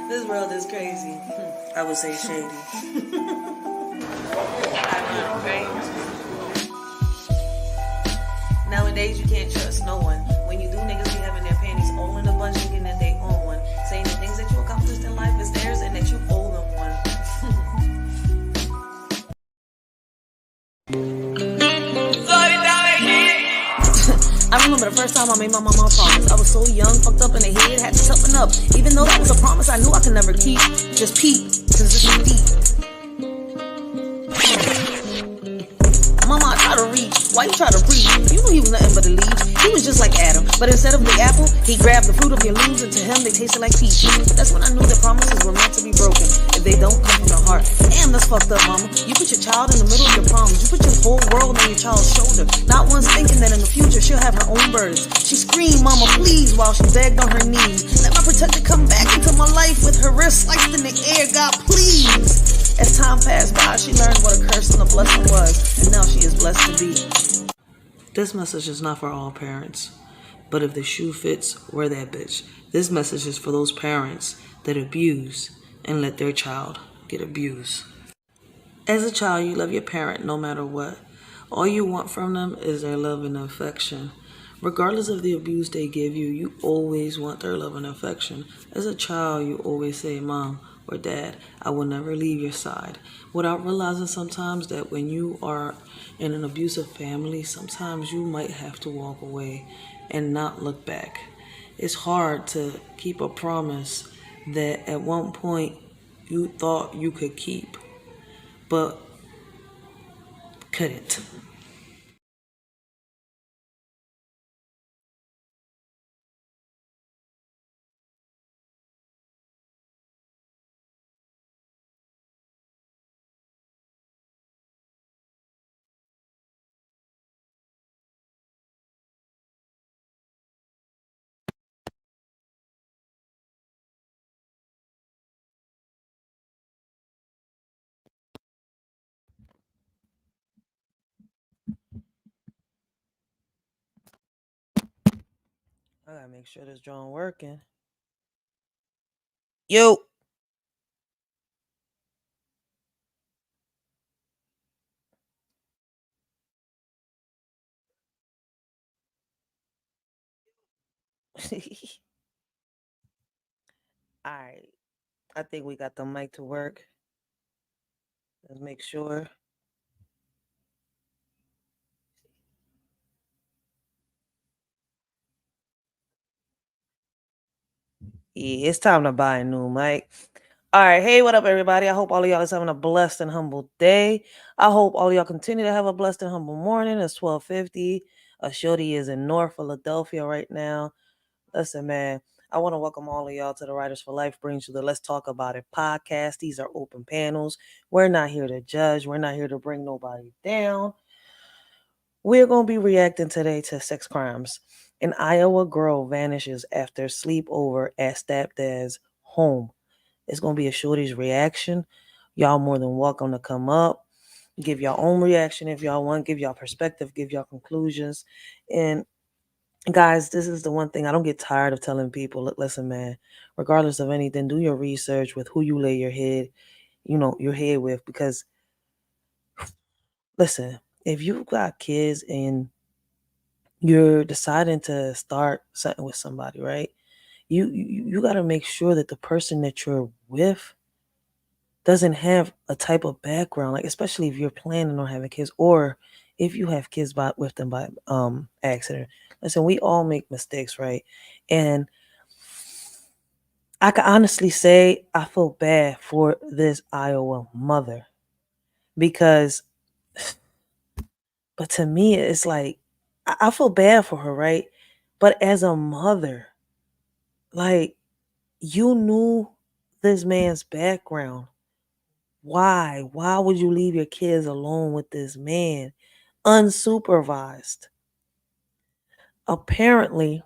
This world is crazy. I would say shady. I know, right? Nowadays, you can't trust no one. When you do, niggas be having their panties all in a bunch and getting their own one. Saying the things that you accomplished in life is theirs and that you owe them one. I remember the first time I made my mama a promise. I was so young, fucked up in the head, had to toughen up. Even though that was a promise I knew I could never keep. Just peep, cause this is deep. Mama, I try to reach. Why you try to preach? You knew he was nothing but a leech. He was just like Adam. But instead of the apple, he grabbed the fruit of your leaves, and to him they tasted like peach. That's when I knew that promises were meant to be broken if they don't come from the heart. Damn, that's fucked up, mama. You put your child in the middle of your problems. You put your whole world on your child's shoulder. Not once thinking that in the future she'll have her own burdens. She screamed, mama, please, while she begged on her knees. Let my protector come back into my life with her wrist sliced in the air. God, please. As time passed by, she learned what a curse and a blessing was, and now she is blessed to be. This message is not for all parents, but if the shoe fits, wear that bitch. This message is for those parents that abuse and let their child get abused. As a child, you love your parent no matter what. All you want from them is their love and affection. Regardless of the abuse they give you, you always want their love and affection. As a child, you always say, Mom or Dad, I will never leave your side. Without realizing sometimes that when you are in an abusive family, sometimes you might have to walk away and not look back. It's hard to keep a promise that at one point you thought you could keep, but couldn't. I gotta make sure this drone working. Yo. All right. I think we got the mic to work. Let's make sure. Yeah, it's time to buy a new mic. All right. Hey, what up, everybody? I hope all of y'all is having a blessed and humble day. I hope all of y'all continue to have a blessed and humble morning. It's 12:50. Shorty is in North Philadelphia right now. Listen, man, I want to welcome all of y'all to the Writers for Life brings you the Let's Talk About It podcast. These are open panels. We're not here to judge. We're not here to bring nobody down. We're going to be reacting today to sex crimes. An Iowa girl vanishes after sleepover at Stepdad's home. It's going to be a shorty's reaction. Y'all more than welcome to come up, give your own reaction if y'all want, give y'all perspective, give y'all conclusions. And guys, this is the one thing I don't get tired of telling people. Look, listen, man, regardless of anything, do your research with who you lay your head, your head with, because listen, if you've got kids and you're deciding to start something with somebody, right? You got to make sure that the person that you're with doesn't have a type of background, like especially if you're planning on having kids or if you have kids with them by accident. Listen, we all make mistakes, right? And I can honestly say I feel bad for this Iowa mother because, but to me, it's like I feel bad for her, right? But as a mother, like you knew this man's background. Why? Why would you leave your kids alone with this man unsupervised? Apparently,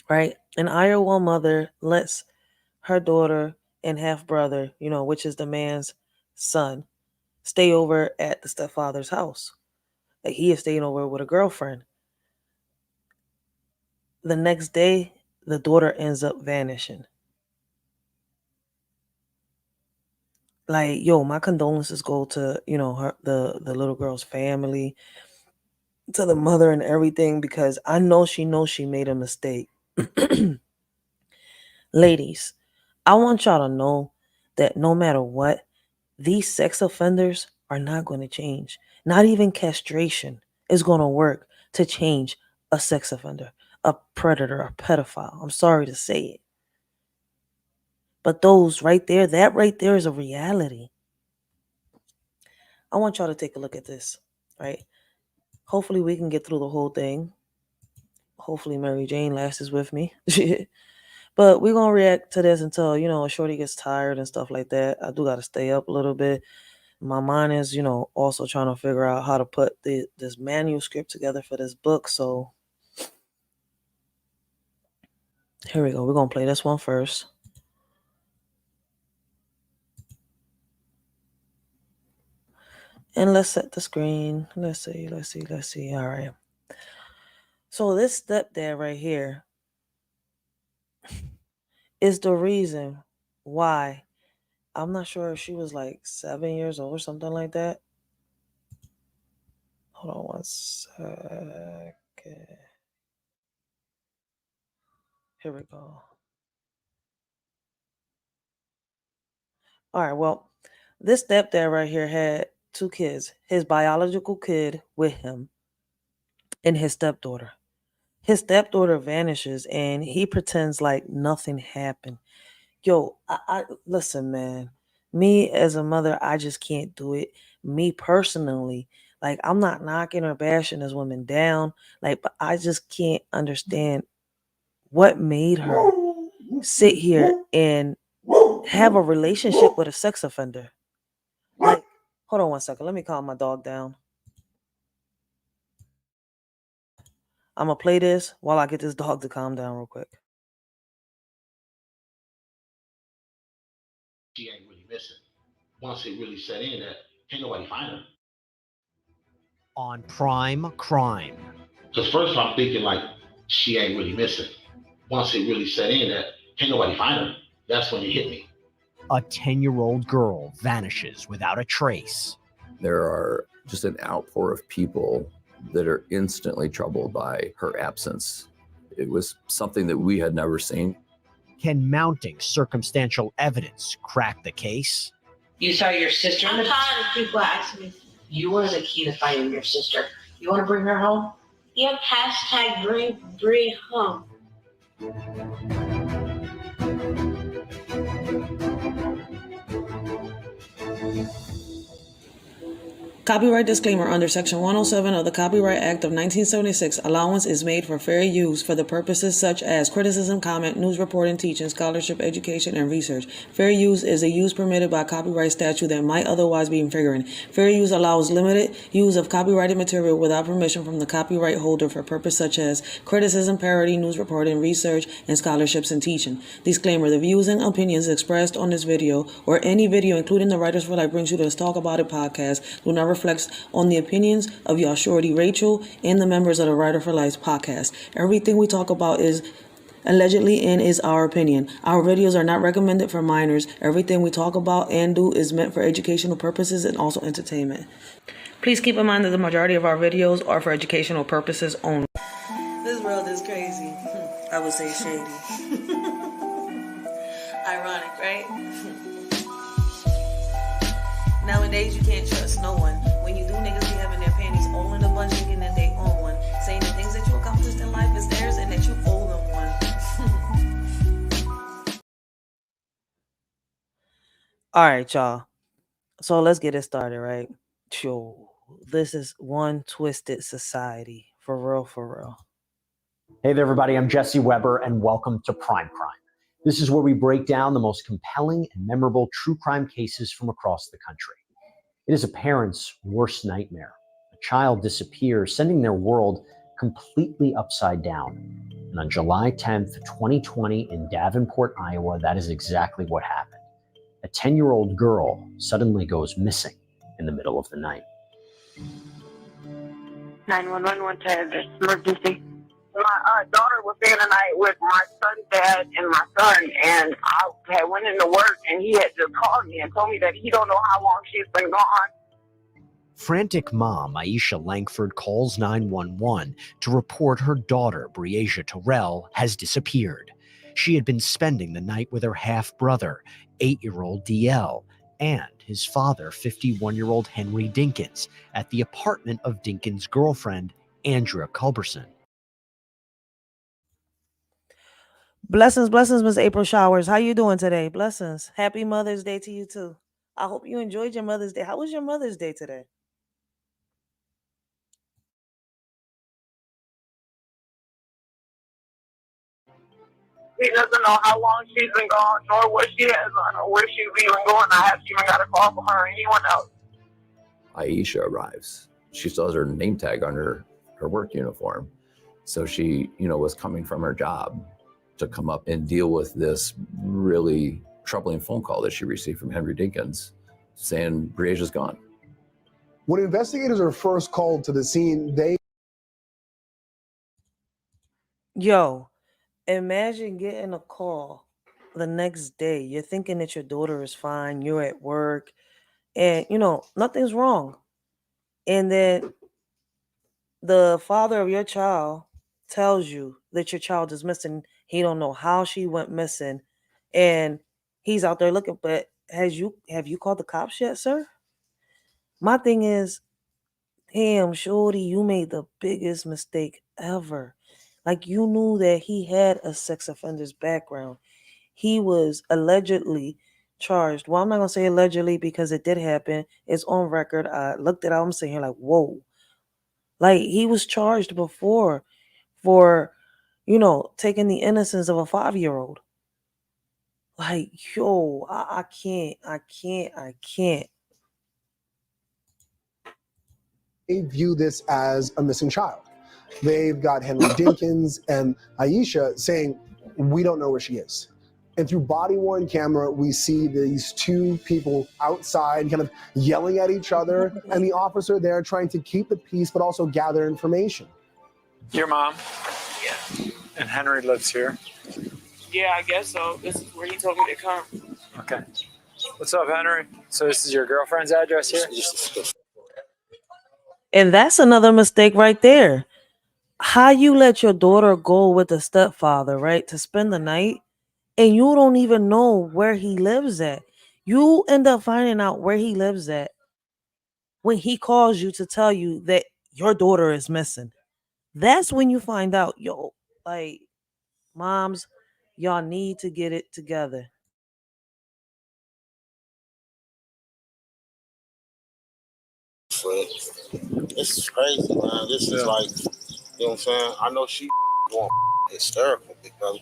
right, an Iowa mother lets her daughter and half brother, which is the man's son, stay over at the stepfather's house. Like he is staying over with a girlfriend. The next day, the daughter ends up vanishing. Like, yo, my condolences go to, the little girl's family, to the mother and everything, because I know she knows she made a mistake. Ladies, I want y'all to know that no matter what, these sex offenders are not going to change. Not even castration is going to work to change a sex offender, a predator, a pedophile. I'm sorry to say it. But those right there, that right there is a reality. I want y'all to take a look at this, right? Hopefully we can get through the whole thing. Hopefully Mary Jane lasts with me. But we're going to react to this until, a shorty gets tired and stuff like that. I do got to stay up a little bit. My mind is, also trying to figure out how to put this manuscript together for this book. So here we go. We're going to play this one first. And let's set the screen. Let's see. All right. So this stepdad right here is the reason why. I'm not sure if she was like 7 years old or something like that. Hold on one second. Here we go. All right, well, this stepdad right here had 2 kids. His biological kid with him and his stepdaughter. His stepdaughter vanishes and he pretends like nothing happened. Yo, I listen, man. Me as a mother, I just can't do it. Me personally, like, I'm not knocking or bashing this woman down. Like, but I just can't understand what made her sit here and have a relationship with a sex offender. Like, hold on one second. Let me calm my dog down. I'm going to play this while I get this dog to calm down real quick. She ain't really missing. Once it really set in that can't nobody find her. On Prime Crime. Because first I'm thinking like she ain't really missing. Once it really set in that can't nobody find her, that's when it hit me. A 10-year-old girl vanishes without a trace. There are just an outpour of people that are instantly troubled by her absence. It was something that we had never seen. Can mounting circumstantial evidence crack the case? You saw your sister? I'm tired of people asking me. You were the key to finding your sister. You want to bring her home? Yep, hashtag bring Bree home. Copyright disclaimer: under Section 107 of the Copyright Act of 1976, allowance is made for fair use for the purposes such as criticism, comment, news reporting, teaching, scholarship, education, and research. Fair use is a use permitted by copyright statute that might otherwise be infringing. Fair use allows limited use of copyrighted material without permission from the copyright holder for purpose such as criticism, parody, news reporting, research, and scholarships and teaching. Disclaimer: the views and opinions expressed on this video or any video, including the Writers for Life Brings You to Let's Talk About It podcast, do not reflects on the opinions of y'all shorty Racheal and the members of the Writer for Life podcast. Everything we talk about is allegedly and is our opinion. Our videos are not recommended for minors. Everything we talk about and do is meant for educational purposes and also entertainment. Please keep in mind that the majority of our videos are for educational purposes only. This world is crazy. I would say shady. Ironic, right? Nowadays, you can't trust no one. When you do, niggas be having their panties all in a bunch, thinking that they own one. Saying the things that you accomplished in life is theirs and that you owe them one. All right, y'all. So let's get it started, right? Yo, this is one twisted society. For real, for real. Hey there, everybody. I'm Jesse Weber, and welcome to Prime Crime. This is where we break down the most compelling and memorable true crime cases from across the country. It is a parent's worst nightmare. A child disappears, sending their world completely upside down. And on July 10th, 2020, in Davenport, Iowa, that is exactly what happened. A 10-year-old girl suddenly goes missing in the middle of the night. 911, what's the address? Emergency. My daughter was staying the night with my son's dad and my son, and I had went into work, and he had just called me and told me that he don't know how long she's been gone. Frantic mom Aisha Langford calls 911 to report her daughter, Breasia Terrell, has disappeared. She had been spending the night with her half-brother, 8-year-old DL, and his father, 51-year-old Henry Dinkins, at the apartment of Dinkins' girlfriend, Andrea Culberson. Blessings, Miss April Showers. How you doing today? Blessings. Happy Mother's Day to you too. I hope you enjoyed your Mother's Day. How was your Mother's Day today? He doesn't know how long she's been gone, nor what she has done, or where she's even going. I haven't even got a call from her or anyone else. Aisha arrives. She still has her name tag on her work uniform. So she, was coming from her job to come up and deal with this really troubling phone call that she received from Henry Dinkins saying Breasia's gone. When investigators are first called to the scene, Yo, imagine getting a call the next day. You're thinking that your daughter is fine. You're at work and, nothing's wrong. And then the father of your child tells you that your child is missing. He don't know how she went missing. And he's out there looking. But have you called the cops yet, sir? My thing is, damn, shorty, you made the biggest mistake ever. Like, you knew that he had a sex offender's background. He was allegedly charged. Well, I'm not going to say allegedly because it did happen. It's on record. I looked it up. I'm sitting here like, whoa. Like, he was charged before for, taking the innocence of a 5-year-old. Like, yo, I can't. they view this as a missing child. They've got Henry Dinkins and Aisha saying, we don't know where she is. And through body-worn camera, we see these two people outside kind of yelling at each other, and the officer there trying to keep the peace, but also gather information. Your mom? Yeah. And Henry lives here? Yeah, I guess so. This is where he told me to come. Okay. What's up, Henry? So this is your girlfriend's address here? And that's another mistake right there. How you let your daughter go with the stepfather, right, to spend the night, and you don't even know where he lives at. You end up finding out where he lives at when he calls you to tell you that your daughter is missing. That's when you find out, yo, like, moms, y'all need to get it together. This is crazy, man. This is like, you know what I'm saying? I know she going hysterical because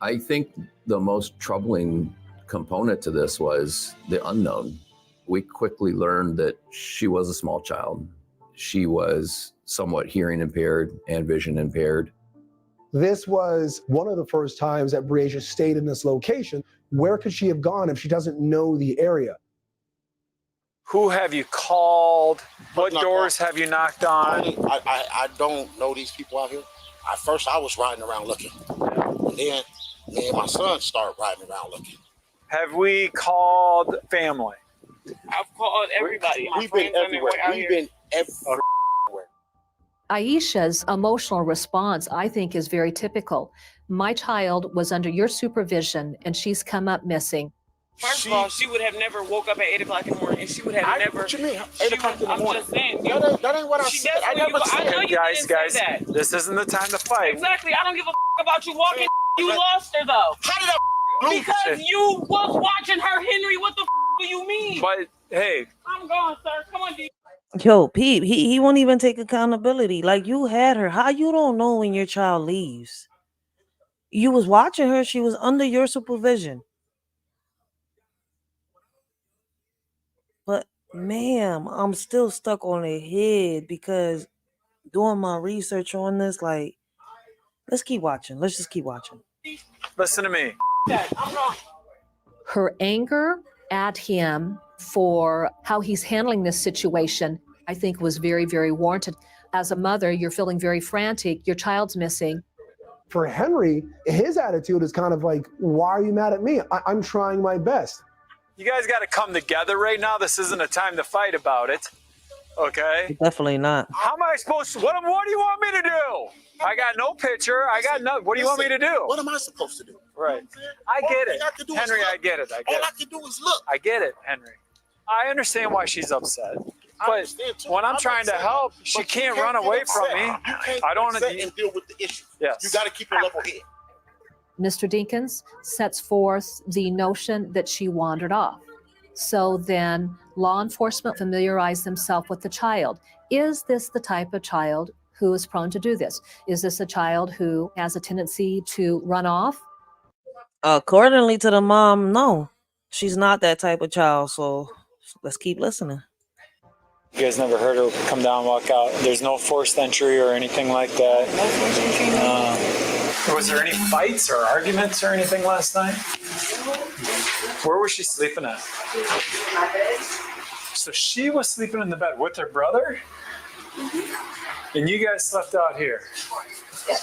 I think the most troubling component to this was the unknown. We quickly learned that she was a small child. She was somewhat hearing impaired and vision impaired. This was one of the first times that Breasia stayed in this location. Where could she have gone if she doesn't know the area? Who have you called? What doors have you knocked on? I don't know these people out here. At first, I was riding around looking. And then me and my son start riding around looking. Have we called family? I've called everybody. We've been everywhere. We've been everywhere. Aisha's emotional response, I think, is very typical. My child was under your supervision and she's come up missing. First of all, she would have never woke up at 8 o'clock in the morning, and she would have never. What you mean? 8 o'clock in the morning? I'm just saying. That ain't what I said. I never said. I know you Guys, didn't say that. this isn't the time to fight. Exactly. I don't give a about you walking. You lost her though. How did I lose? Because you was watching her, Henry. What the do you mean? But hey, I'm going, sir. Come on, D. Yo, Pete, he won't even take accountability. Like, you had her. How you don't know when your child leaves? You was watching her. She was under your supervision. But, ma'am, I'm still stuck on her head because doing my research on this, like, let's keep watching. Let's just keep watching. listen to me. Her anger at him for how he's handling this situation, I think, was very, very warranted. As a mother, you're feeling very frantic. Your child's missing. For Henry, his attitude is kind of like, why are you mad at me? I'm trying my best. You guys got to come together right now. This isn't a time to fight about it. Okay? Definitely not. How am I supposed to? What do you want me to do? I got no picture. I got no. What do you want me to do? What am I supposed to do? Right. I get it. Henry, I get it. All I can do is look. I get it, Henry. I understand why she's upset. But when I'm trying to help, she can't run away from me. I don't want to deal with the issue. Yes. You got to keep your level head. Mr. Dinkins sets forth the notion that she wandered off. So then law enforcement familiarize themselves with the child. Is this the type of child who is prone to do this? Is this a child who has a tendency to run off? Accordingly to the mom, no. She's not that type of child, so let's keep listening. You guys never heard her come down and walk out. There's no forced entry or anything like that. No forced entry, no. Was there any fights or arguments or anything last night? Where was she sleeping at? My bed. So she was sleeping in the bed with her brother? Mm-hmm. And you guys slept out here? Yeah.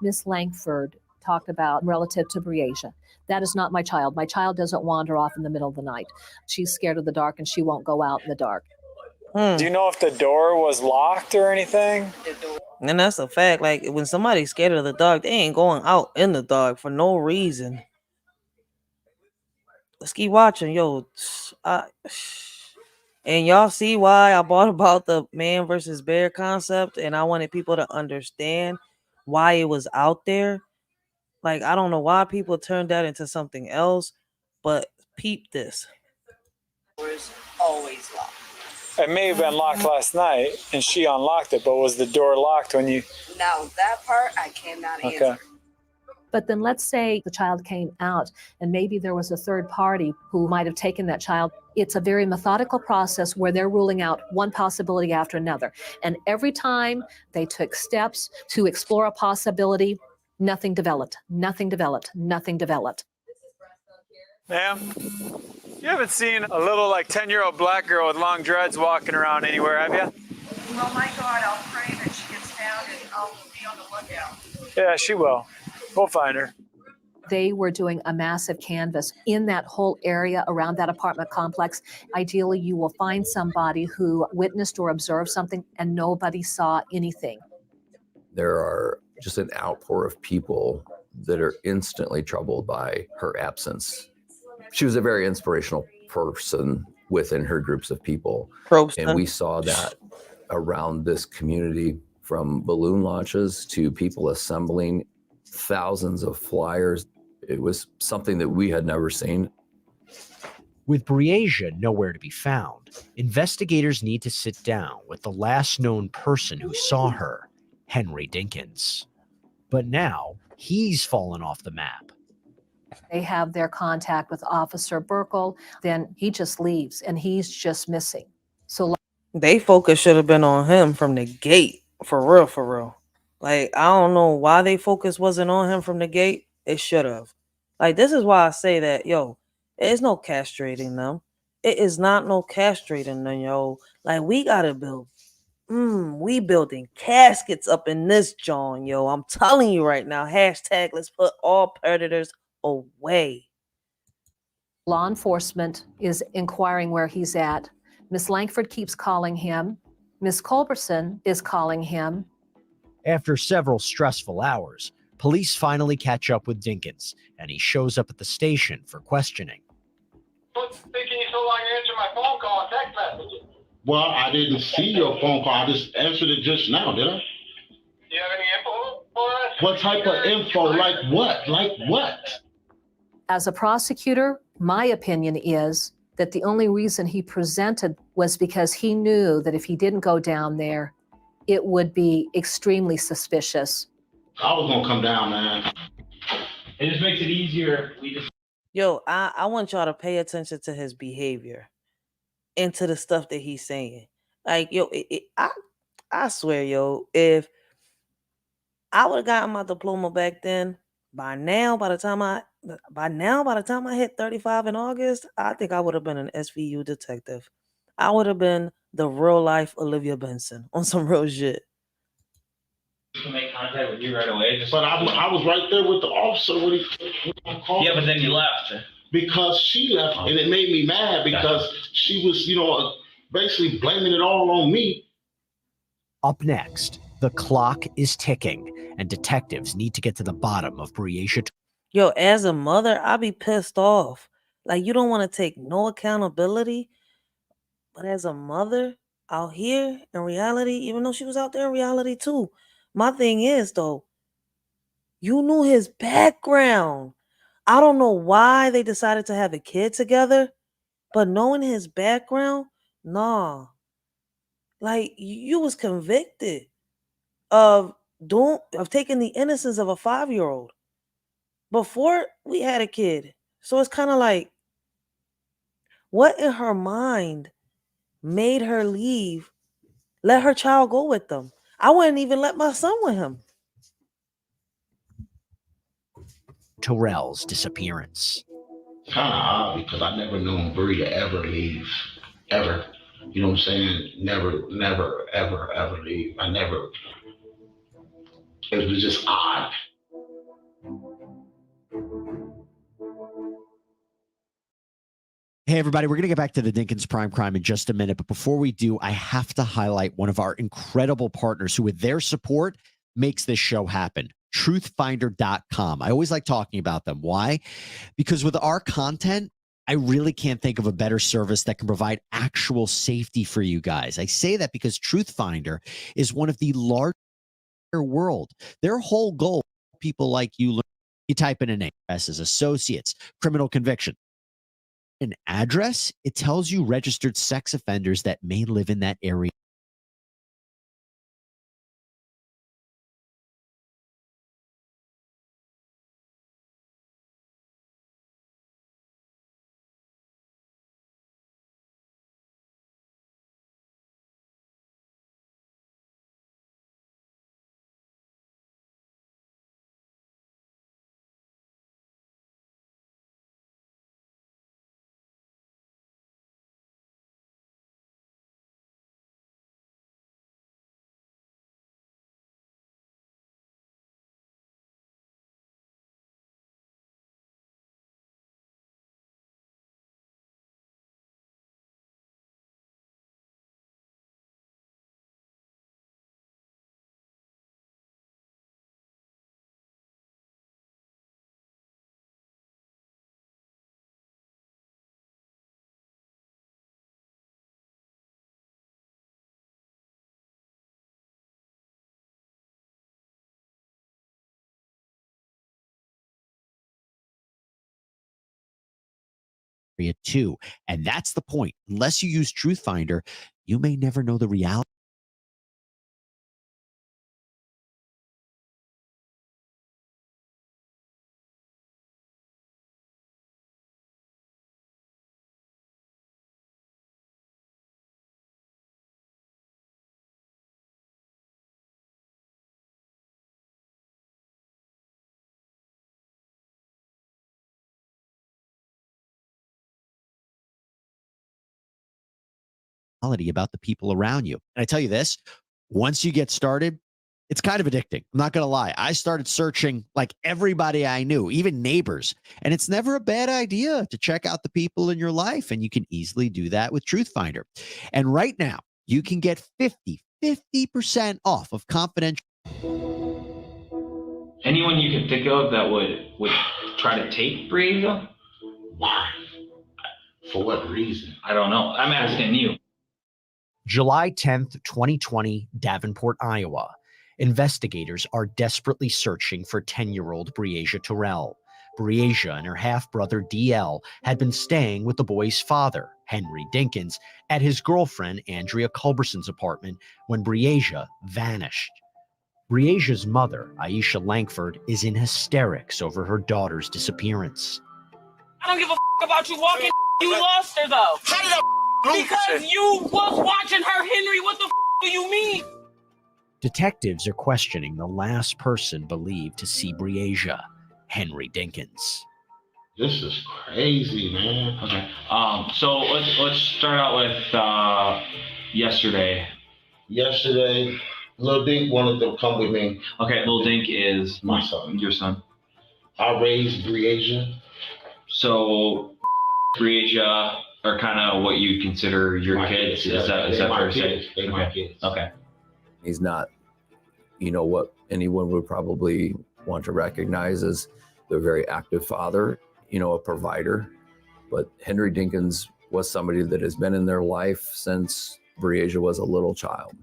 Miss Langford talked about relative to Briasia. That is not my child. My child doesn't wander off in the middle of the night. She's scared of the dark and she won't go out in the dark. Do you know if the door was locked or anything? And that's a fact. Like, when somebody's scared of the dark, they ain't going out in the dark for no reason. Let's keep watching. Yo, and y'all see why I brought about the man versus bear concept, and I wanted people to understand why it was out there. Like, I don't know why people turned that into something else, but peep this. Was always locked. It may have been locked last night, and she unlocked it, but was the door locked when you... Now, that part I cannot answer. Okay. But then let's say the child came out and maybe there was a third party who might have taken that child. It's a very methodical process where they're ruling out one possibility after another. And every time they took steps to explore a possibility, nothing developed, nothing developed, nothing developed. Ma'am, you haven't seen a little like 10-year-old black girl with long dreads walking around anywhere, have you? Oh my God, I'll pray that she gets found and I'll be on the lookout. Yeah, she will. We'll find her. They were doing a massive canvas in that whole area around that apartment complex. Ideally, you will find somebody who witnessed or observed something and nobody saw anything. There are just an outpour of people that are instantly troubled by her absence. She was a very inspirational person within her groups of people. And we saw that around this community, from balloon launches to people assembling thousands of flyers. It was something that we had never seen. With Briasia nowhere to be found, investigators need to sit down with the last known person who saw her, Henry Dinkins. But now he's fallen off the map. They have their contact with Officer Burkle, then he just leaves and he's just missing. So they focus should have been on him from the gate, for real, for real. Like, I don't know why they focus wasn't on him from the gate. It should have. Like, this is why I say that, yo, there's no castrating them. It is not no castrating them, yo. Like, we gotta build. We building caskets up in this joint, yo. I'm telling you right now. Hashtag let's put all predators away. law enforcement is inquiring where he's at. Miss Langford keeps calling him. Miss Culberson is calling him. After several stressful hours, police finally catch up with Dinkins, and he shows up at the station for questioning. What's taking you so long to answer my phone call and text messages? Well, I didn't see your phone call. I just answered it just now, did I? Do you have any info for us? What type of info? Like what? Like what? As a prosecutor, my opinion is that the only reason he presented was because he knew that if he didn't go down there, it would be extremely suspicious. I was gonna come down, man. It just makes it easier. Yo, I want y'all to pay attention to his behavior and to the stuff that he's saying. Like, yo, I swear, yo, if I would have gotten my diploma back then, by now, by the time I hit 35 in August, I think I would have been an SVU detective. I would have been the real life Olivia Benson on some real shit. To make contact with you right away. But I was right there with the officer when I called. Yeah, but then you left. Because she left, and it made me mad because she was, basically blaming it all on me. Up next, the clock is ticking, and detectives need to get to the bottom of Briasia. Yo, as a mother, I be pissed off. Like, you don't want to take no accountability. But as a mother out here in reality, even though she was out there in reality too, my thing is, though, you knew his background. I don't know why they decided to have a kid together, but knowing his background, nah. Like, you was convicted of taking the innocence of a 5-year-old before we had a kid. So it's kind of like, what in her mind made her leave, let her child go with them? I wouldn't even let my son with him. Terrell's disappearance. Kind of odd because I never known Bree to ever leave, ever. You know what I'm saying? Never, ever leave. It was just odd. Hey, everybody, we're going to get back to the Dinkins Prime Crime in just a minute. But before we do, I have to highlight one of our incredible partners who, with their support, makes this show happen. Truthfinder.com. I always like talking about them. Why? Because with our content, I really can't think of a better service that can provide actual safety for you guys. I say that because Truthfinder is one of the largest in the world. Their whole goal, people like you type in a name, as associates, criminal conviction, an address, it tells you registered sex offenders that may live in that area. Too. And that's the point. Unless you use Truthfinder, you may never know the reality. About the people around you. And I tell you this, once you get started, it's kind of addicting. I'm not going to lie. I started searching like everybody I knew, even neighbors. And it's never a bad idea to check out the people in your life. And you can easily do that with Truthfinder. And right now, you can get 50% off of confidential. Anyone you can think of that would try to take Briasia? Why? For what reason? I don't know. I'm asking you. July 10th, 2020, Davenport, Iowa. Investigators are desperately searching for 10-year-old Briasia Terrell. Briasia and her half-brother DL had been staying with the boy's father, Henry Dinkins, at his girlfriend Andrea Culberson's apartment when Briasia vanished. Briasia's mother, Aisha Langford, is in hysterics over her daughter's disappearance. I don't give a about you walking. You lost her though. How did I because you was watching her, Henry. What the do you mean? Detectives are questioning the last person believed to see Briasia, Henry Dinkins. This is crazy, man. Okay. So let's start out with yesterday? Yesterday, Lil Dink wanted to come with me. Okay, Lil Dink is my son. Your son. I raised Briasia. So, Briasia are kind of what you consider your My kids. kids, Is that fair to say? They my kids. Okay. He's not, what anyone would probably want to recognize as the very active father, a provider. But Henry Dinkins was somebody that has been in their life since Briasia was a little child.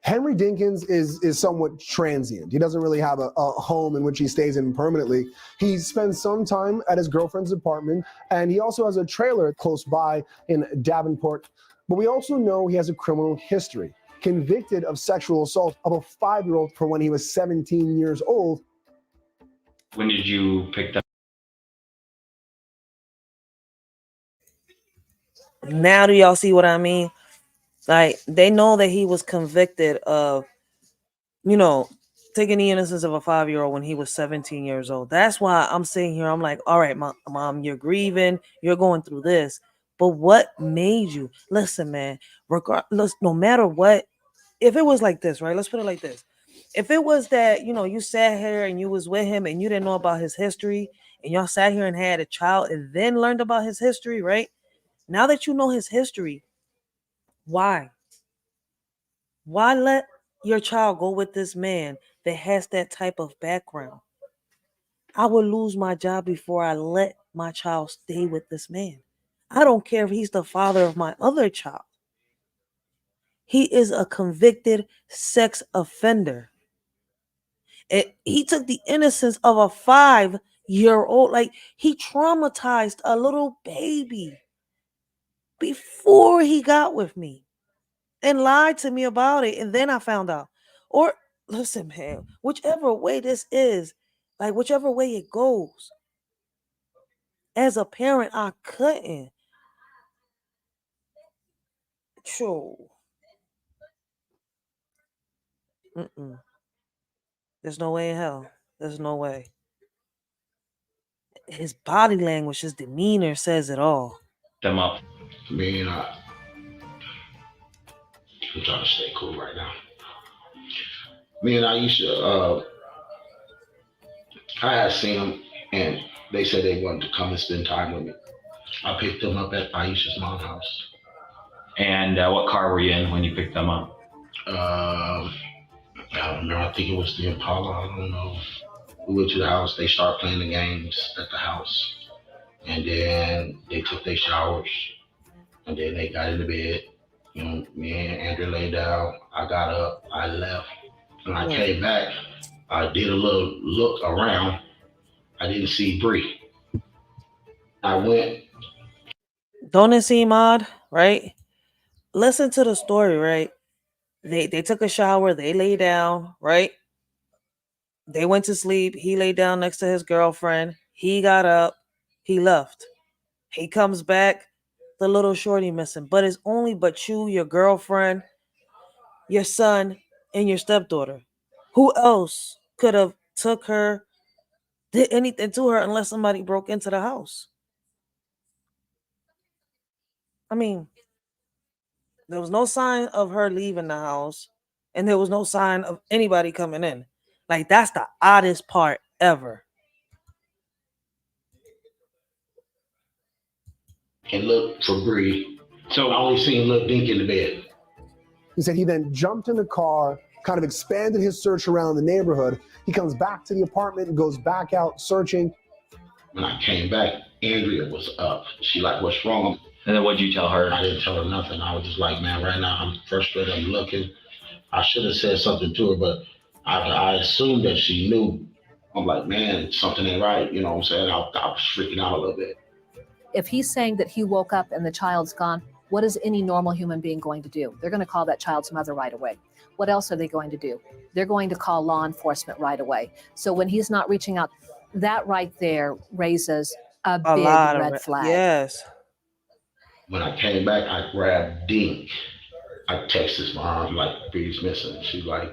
Henry Dinkins is somewhat transient. He doesn't really have a home in which he stays in permanently. He spends some time at his girlfriend's apartment, and he also has a trailer close by in Davenport. But we also know he has a criminal history, convicted of sexual assault of a 5-year-old for when he was 17 years old. When did you pick that? Now do y'all see what I mean? Like, they know that he was convicted of, taking the innocence of a 5-year-old when he was 17 years old. That's why I'm sitting here. I'm like, all right, mom, you're grieving. You're going through this. But what made you? Listen, man, regardless, no matter what, if it was like this, right? Let's put it like this. If it was that, you sat here and you was with him and you didn't know about his history and y'all sat here and had a child and then learned about his history, right? Now that you know his history, why? Why let your child go with this man that has that type of background? I would lose my job before I let my child stay with this man. I don't care if he's the father of my other child. He is a convicted sex offender. He took the innocence of a 5-year-old. Like, he traumatized a little baby before he got with me and lied to me about it. And then I found out. Or listen, man, whichever way this is, like whichever way it goes, as a parent, I couldn't. Sure. There's no way in hell. There's no way. His body language, his demeanor says it all. Them up. Me and I'm trying to stay cool right now. Me and Aisha, I had seen them, and they said they wanted to come and spend time with me. I picked them up at Aisha's mom's house. And what car were you in when you picked them up? I don't know. I think it was the Impala. I don't know. We went to the house. They started playing the games at the house. And then they took their showers. And then they got in the bed. Me and Andrew laid down. I got up. I left. When I came back, I did a little look around. I didn't see Bree. I went. Don't it seem odd, right? Listen to the story, right? They took a shower. They lay down, right? They went to sleep. He lay down next to his girlfriend. He got up. He left. He comes back. The little shorty missing. But it's only but you, your girlfriend, your son, and your stepdaughter. Who else could have took her, did anything to her unless somebody broke into the house? I mean, there was no sign of her leaving the house, and there was no sign of anybody coming in. Like, that's the oddest part ever. And look for Bree. So I only seen Lil Dink in the bed. He said he then jumped in the car, kind of expanded his search around the neighborhood. He comes back to the apartment and goes back out searching. When I came back, Andrea was up. She like, what's wrong? And then what'd you tell her? I didn't tell her nothing. I was just like, man, right now I'm frustrated. I'm looking. I should have said something to her, but I assumed that she knew. I'm like, man, something ain't right. You know what I'm saying? I was freaking out a little bit. If he's saying that he woke up and the child's gone, what is any normal human being going to do? They're going to call that child's mother right away. What else are they going to do? They're going to call law enforcement right away. So when he's not reaching out, that right there raises a big red flag. Yes. When I came back, I grabbed Dink. I texted his mom, like, Bree's missing. She's like,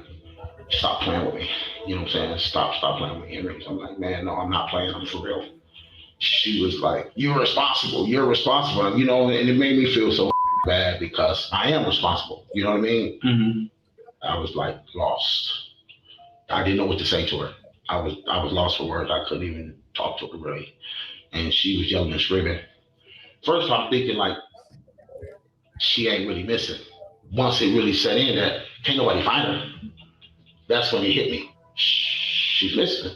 stop playing with me. You know what I'm saying? Stop playing with me, Henry. I'm like, man, no, I'm not playing. I'm for real. She was like, you're responsible. And it made me feel so bad because I am responsible. You know what I mean? Mm-hmm. I was like lost. I didn't know what to say to her. I was lost for words. I couldn't even talk to her really. And she was yelling and screaming. First I'm thinking like she ain't really missing. Once it really set in that can't nobody find her, that's when it hit me. She's missing.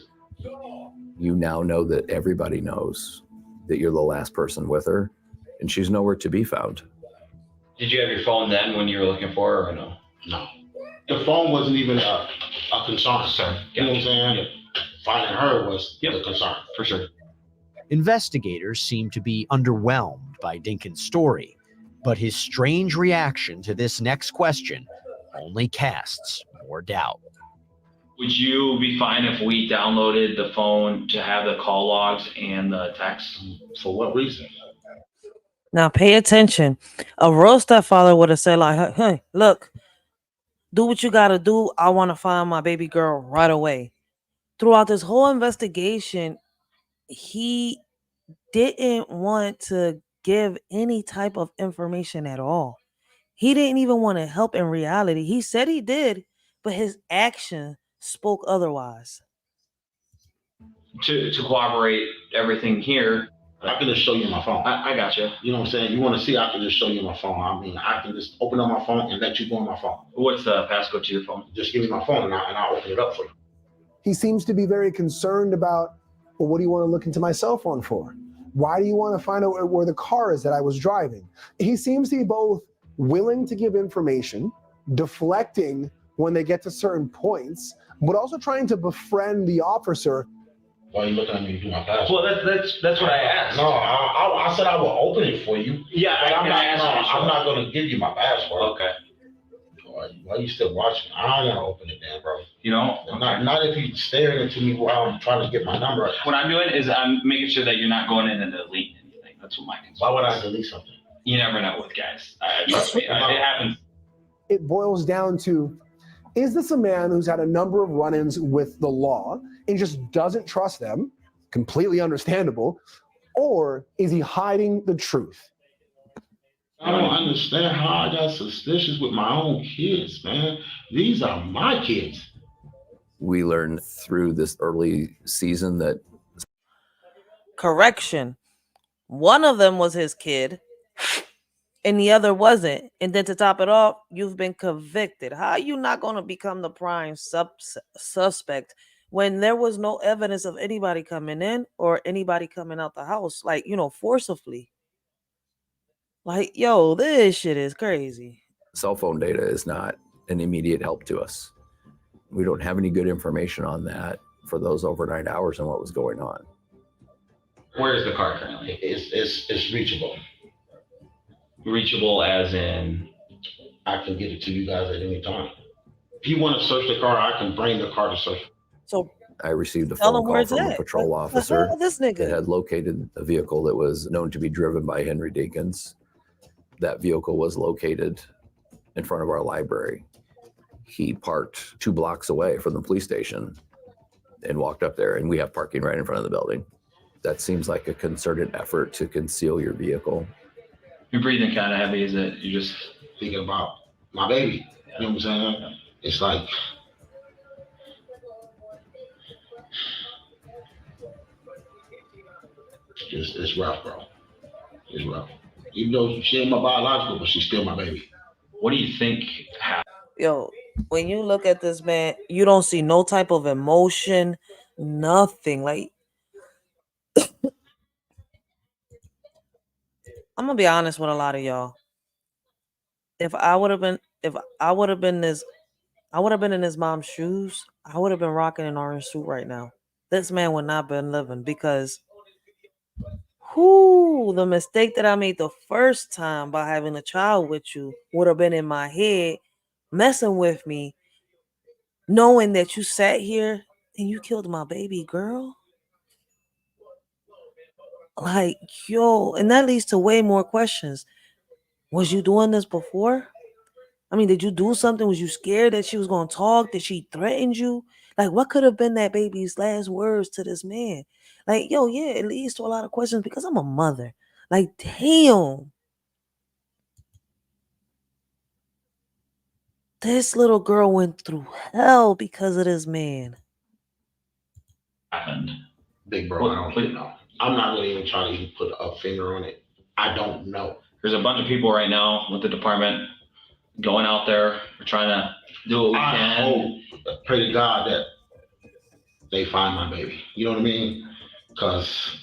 You now know that everybody knows that you're the last person with her, and she's nowhere to be found. Did you have your phone then when you were looking for her or no? No. The phone wasn't even a concern. Sorry. You know what I'm saying? Yep. Finding her was the concern. For sure. Investigators seem to be underwhelmed by Dinkin's story, but his strange reaction to this next question only casts more doubt. Would you be fine if we downloaded the phone to have the call logs and the texts? For what reason? Now pay attention. A real stepfather would have said like, hey, look, do what you gotta do. I want to find my baby girl right away. Throughout this whole investigation, he didn't want to give any type of information at all. He didn't even want to help in reality. He said he did, but his action spoke otherwise. To corroborate everything here, I can just show you my phone. I got you. You know what I'm saying? You want to see, I can just show you my phone. I mean, I can just open up my phone and let you go on my phone. What's the passcode to your phone? Just give me my phone and I'll open it up for you. He seems to be very concerned about, well, what do you want to look into my cell phone for? Why do you want to find out where the car is that I was driving? He seems to be both willing to give information, deflecting when they get to certain points, but also trying to befriend the officer. Why are you looking at me to do my password? Well, that's what I asked. No, I said I will open it for you. Yeah, but I'm I'm not going to give you my password. Okay. Why are you still watching? I don't want to open it then, bro. You know? Not if you staring into me while I'm trying to get my number. What I'm doing is I'm making sure that you're not going in and deleting anything. That's what my concern is. Why would I delete something? You never know with guys. Trust me, it happens. It boils down to, is this a man who's had a number of run-ins with the law and just doesn't trust them, completely understandable, or is he hiding the truth? I don't understand how I got suspicious with my own kids, man. These are my kids. We learned through this early season that... Correction. One of them was his kid, and the other wasn't. And then to top it off, you've been convicted. How are you not going to become the prime suspect when there was no evidence of anybody coming in or anybody coming out the house, like, forcibly? Like, yo, this shit is crazy. Cell phone data is not an immediate help to us. We don't have any good information on that for those overnight hours and what was going on. Where is the car currently? It's reachable. Reachable as in? I can get it to you guys at any time. If you want to search the car, I can bring the car to search. So I received a phone call from a patrol officer that had located a vehicle that was known to be driven by Henry Dinkins. That vehicle was located in front of our library. He parked 2 blocks away from the police station and walked up there, and we have parking right in front of the building. That seems like a concerted effort to conceal your vehicle. You're breathing kind of heavy. Is it you're just thinking about my baby? You know what I'm saying? Yeah. It's like it's rough, bro. It's rough. Even though she ain't my biological, but she's still my baby. What do you think happened? Yo, when you look at this man, you don't see no type of emotion, nothing. Like, I'm gonna be honest with a lot of y'all. If I would have been in his mom's shoes, I would have been rocking an orange suit right now. This man would not have been living because the mistake that I made the first time by having a child with you would have been in my head, messing with me, knowing that you sat here and you killed my baby girl. Like, yo, and that leads to way more questions. Was you doing this before? I mean, did you do something? Was you scared that she was going to talk? Did she threaten you? Like, what could have been that baby's last words to this man? Like, yo, yeah, it leads to a lot of questions because I'm a mother. Like, damn. This little girl went through hell because of this man. Happened. Big bro, I don't even know. I'm not really even trying to even put a finger on it. I don't know. There's a bunch of people right now with the department going out there. We're trying to do what we can. I hope, pray to God that they find my baby. You know what I mean? Because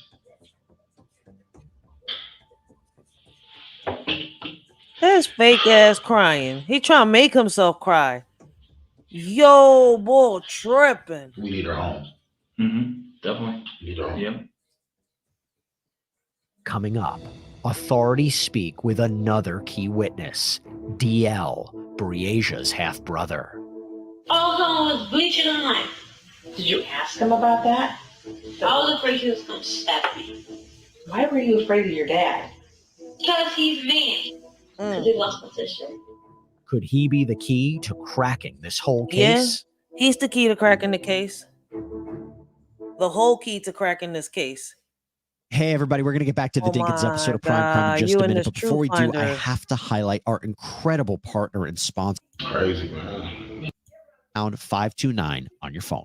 His fake ass crying. He trying to make himself cry. Yo, boy, tripping. we need her home. Mm-hmm. Definitely. We need her home. Yep. Coming up, authorities speak with another key witness, DL, Briasia's half-brother. All home was bleaching a knife. Did you ask him about that? I was afraid he was going to stab me. Why were you afraid of your dad? Because he's mean. Because he lost my sister. Could he be the key to cracking this whole Yeah, case? he's the key to cracking the case. The whole key to cracking this case. Hey, everybody, we're going to get back to the Dinkins episode of Prime Crime in just a minute. But before we do, I have to highlight our incredible partner and sponsor. Crazy, man. Pound 529 on your phone.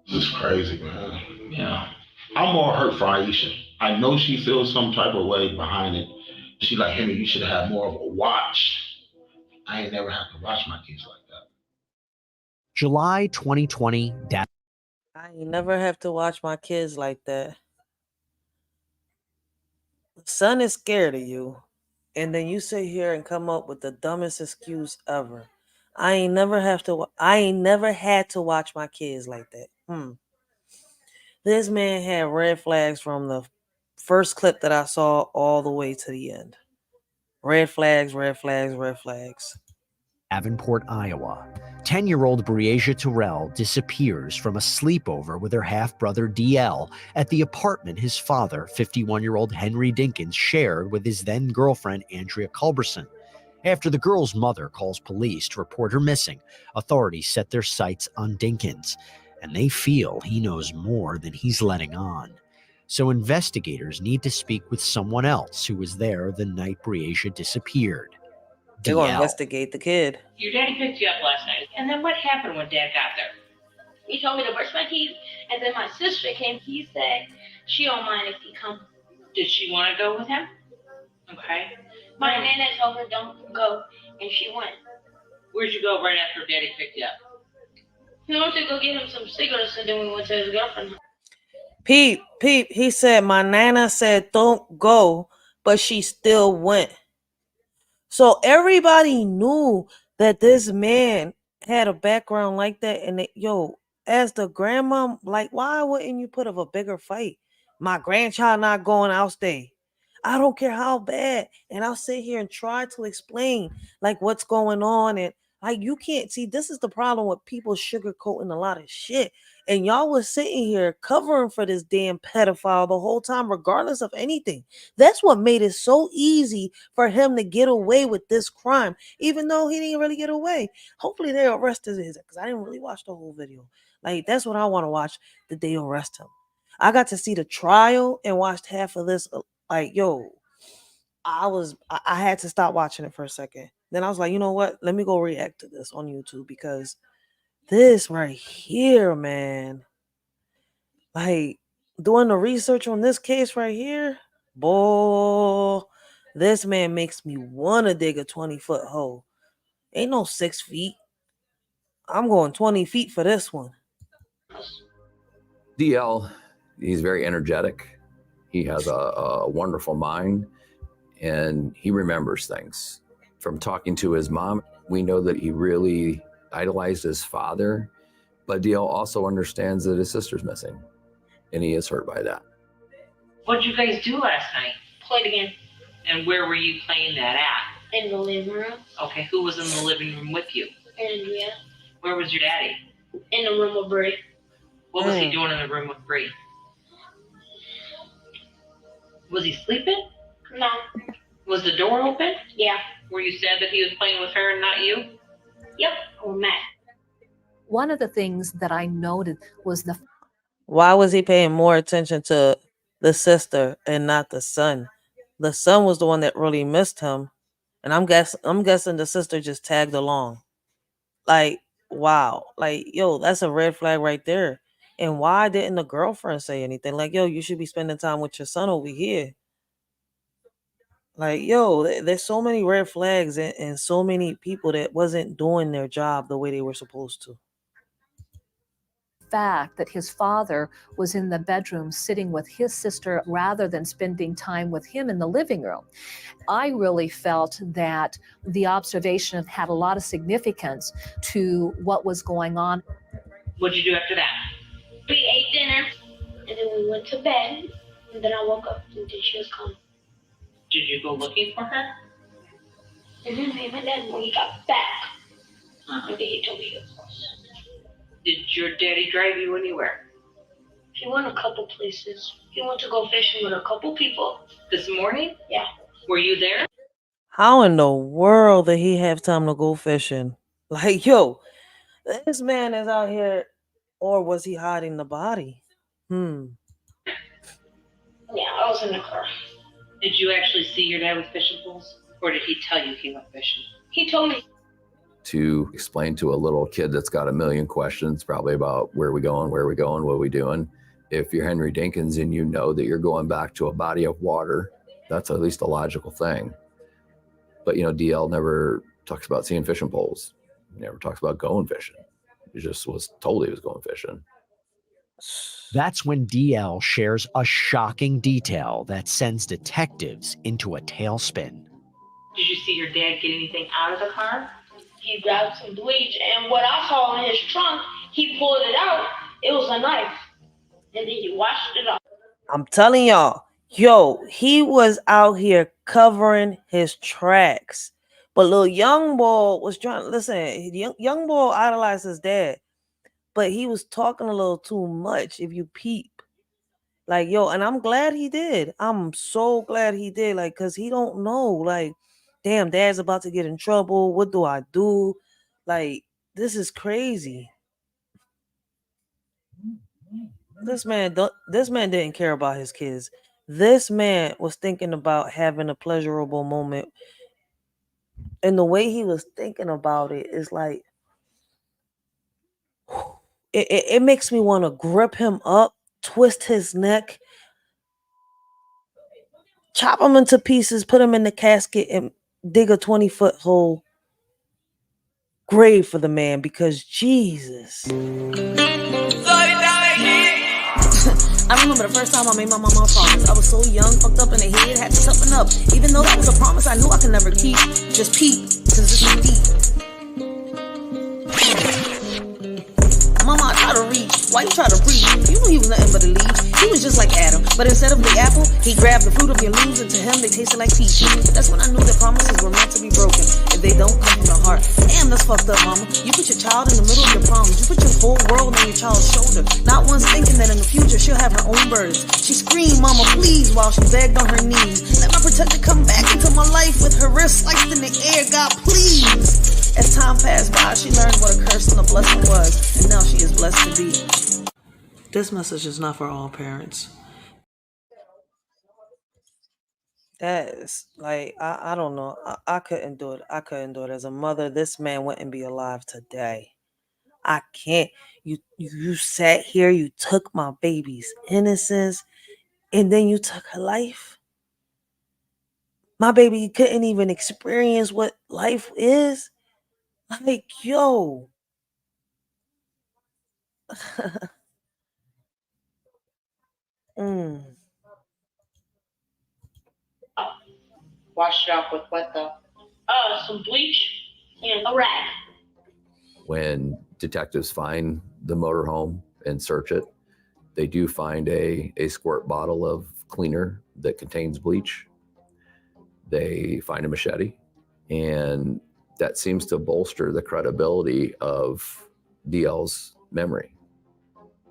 This is crazy, man. Yeah. I'm more hurt for Aisha. I know she feels some type of way behind it. She like, Henry, you should have had more of a watch. I ain't never had to watch my kids like that. July 2020. I ain't never have to watch my kids like that. The son is scared of you, and then you sit here and come up with the dumbest excuse ever. I ain't never had to watch my kids like that. This man had red flags from the first clip that I saw all the way to the end. Red flags, red flags, red flags. Davenport, Iowa. 10-year-old Briasia Terrell disappears from a sleepover with her half-brother DL at the apartment his father, 51-year-old Henry Dinkins, shared with his then-girlfriend Andrea Culberson. After the girl's mother calls police to report her missing, authorities set their sights on Dinkins, and they feel he knows more than he's letting on. So investigators need to speak with someone else who was there the night Briasia disappeared. They're going to investigate the kid. Your daddy picked you up last night. And then what happened when Dad got there? He told me to brush my teeth, and then my sister came. He said she don't mind if he come. Did she want to go with him? Okay. My nana told her don't go, and she went. Where'd you go right after Daddy picked you up? He went to go get him some cigarettes, and then we went to his girlfriend. Peep, he said, my nana said don't go, but she still went. So everybody knew that this man had a background like that. And as the grandma, like, why wouldn't you put up a bigger fight? My grandchild not going, I'll stay. I don't care how bad. And I'll sit here and try to explain like what's going on. And like, you can't see, this is the problem with people sugarcoating a lot of shit. And y'all was sitting here covering for this damn pedophile the whole time, regardless of anything. That's what made it so easy for him to get away with this crime, even though he didn't really get away. Hopefully they arrested him, because I didn't really watch the whole video. Like, that's what I want to watch, that they arrest him. I got to see the trial and watched half of this. Like, I had to stop watching it for a second. Then I was like, you know what? Let me go react to this on YouTube, because this right here, man, like doing the research on this case right here, boy, this man makes me want to dig a 20-foot hole. Ain't no 6 feet. I'm going 20 feet for this one. DL, he's very energetic. He has a wonderful mind, and he remembers things. From talking to his mom, we know that he really idolized his father, but DL also understands that his sister's missing, and he is hurt by that. What did you guys do last night? Played again. And where were you playing that at? In the living room. Okay, who was in the living room with you? Andrea. Where was your daddy? In the room with Bree. What was he doing in the room with Bree? Was he sleeping? No. Was the door open? Yeah. Were you sad that he was playing with her and not you? Yep. Or Matt. One of the things that I noted was why was he paying more attention to the sister and not the son? The son was the one that really missed him. And I'm guessing the sister just tagged along. Like, wow. Like, yo, that's a red flag right there. And why didn't the girlfriend say anything? Like, yo, you should be spending time with your son over here. Like, yo, there's so many red flags and so many people that wasn't doing their job the way they were supposed to. Fact that his father was in the bedroom sitting with his sister rather than spending time with him in the living room. I really felt that the observation had a lot of significance to what was going on. What'd you do after that? We ate dinner, and then we went to bed, and then I woke up, and then she was gone. Did you go looking for her? And then me and my dad, when he got back, and then he told me he was lost. Did your daddy drive you anywhere? He went a couple places. He went to go fishing with a couple people. This morning? Yeah. Were you there? How in the world did he have time to go fishing? Like, yo, this man is out here, or was he hiding the body? Yeah, I was in the car. Did you actually see your dad with fishing poles? Or did he tell you he went fishing? He told me. To explain to a little kid that's got a million questions, probably about where we going, what are we doing. If you're Henry Dinkins and you know that you're going back to a body of water, that's at least a logical thing. But, you know, DL never talks about seeing fishing poles. He never talks about going fishing. He just was told he was going fishing. That's when DL shares a shocking detail that sends detectives into a tailspin. Did you see your dad get anything out of the car? He grabbed some bleach, and what I saw in his trunk, he pulled it out. It was a knife. And then he washed it off. I'm telling y'all, yo, he was out here covering his tracks. But little young boy was trying to listen. Young boy idolized his dad, but he was talking a little too much. If you peep, like, yo, and I'm glad he did. I'm so glad he did. Like, cause he don't know. Like, damn, dad's about to get in trouble. What do I do? Like, this is crazy. This man didn't care about his kids. This man was thinking about having a pleasurable moment. And the way he was thinking about it is like, it makes me want to grip him up, twist his neck, chop him into pieces, put him in the casket, and dig a 20-foot hole grave for the man, because Jesus. I remember the first time I made my mama a promise. I was so young, fucked up in the head, had to toughen up. Even though that was a promise I knew I could never keep. Just peep, cause this is deep. Mama, I try to reach. Why you try to breathe? You knew he was nothing but a leaf. He was just like Adam. But instead of the apple, he grabbed the fruit of your leaves, and to him they tasted like peach. That's when I knew that promises were meant to be broken if they don't come from the heart. Damn, that's fucked up, mama. You put your child in the middle of your problems. You put your whole world on your child's shoulder. Not once thinking that in the future she'll have her own burdens. She screamed, mama, please, while she begged on her knees. Let my protector come back into my life with her wrist sliced in the air. God, please. As time passed by, she learned what a curse and a blessing was, and now she is blessed to be. This message is not for all parents. That is like, I don't know. I couldn't do it. I couldn't do it as a mother. This man wouldn't be alive today. I can't. You sat here, you took my baby's innocence, and then you took her life. My baby couldn't even experience what life is. Like, yo. Wash it off with what though? Some bleach and a rag. When detectives find the motorhome and search it, they do find a squirt bottle of cleaner that contains bleach. They find a machete, and that seems to bolster the credibility of DL's memory.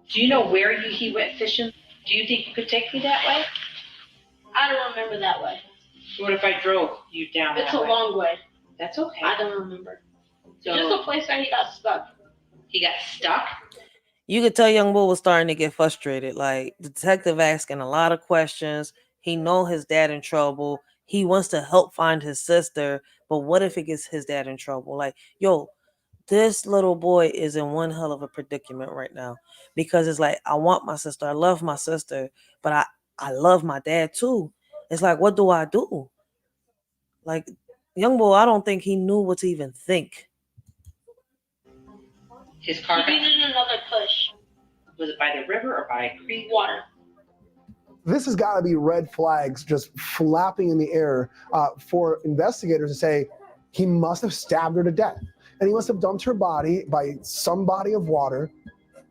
Do you know where he went fishing? Do you think you could take me that way? I don't remember that way. What if I drove you down that way? It's a long way. That's okay. I don't remember. So, just a place where he got stuck. He got stuck? You could tell young boy was starting to get frustrated. Like, the detective asking a lot of questions. He know his dad in trouble. he wants to help find his sister, but what if it gets his dad in trouble? Like, yo, this little boy is in one hell of a predicament right now, because it's like, I want my sister, I love my sister, but I love my dad too. It's like, what do I do? Like, young boy, I don't think he knew what to even think. His car. He needed another push. Was it by the river or by creek water? This has got to be red flags just flapping in the air for investigators to say he must have stabbed her to death. And he must have dumped her body by some body of water.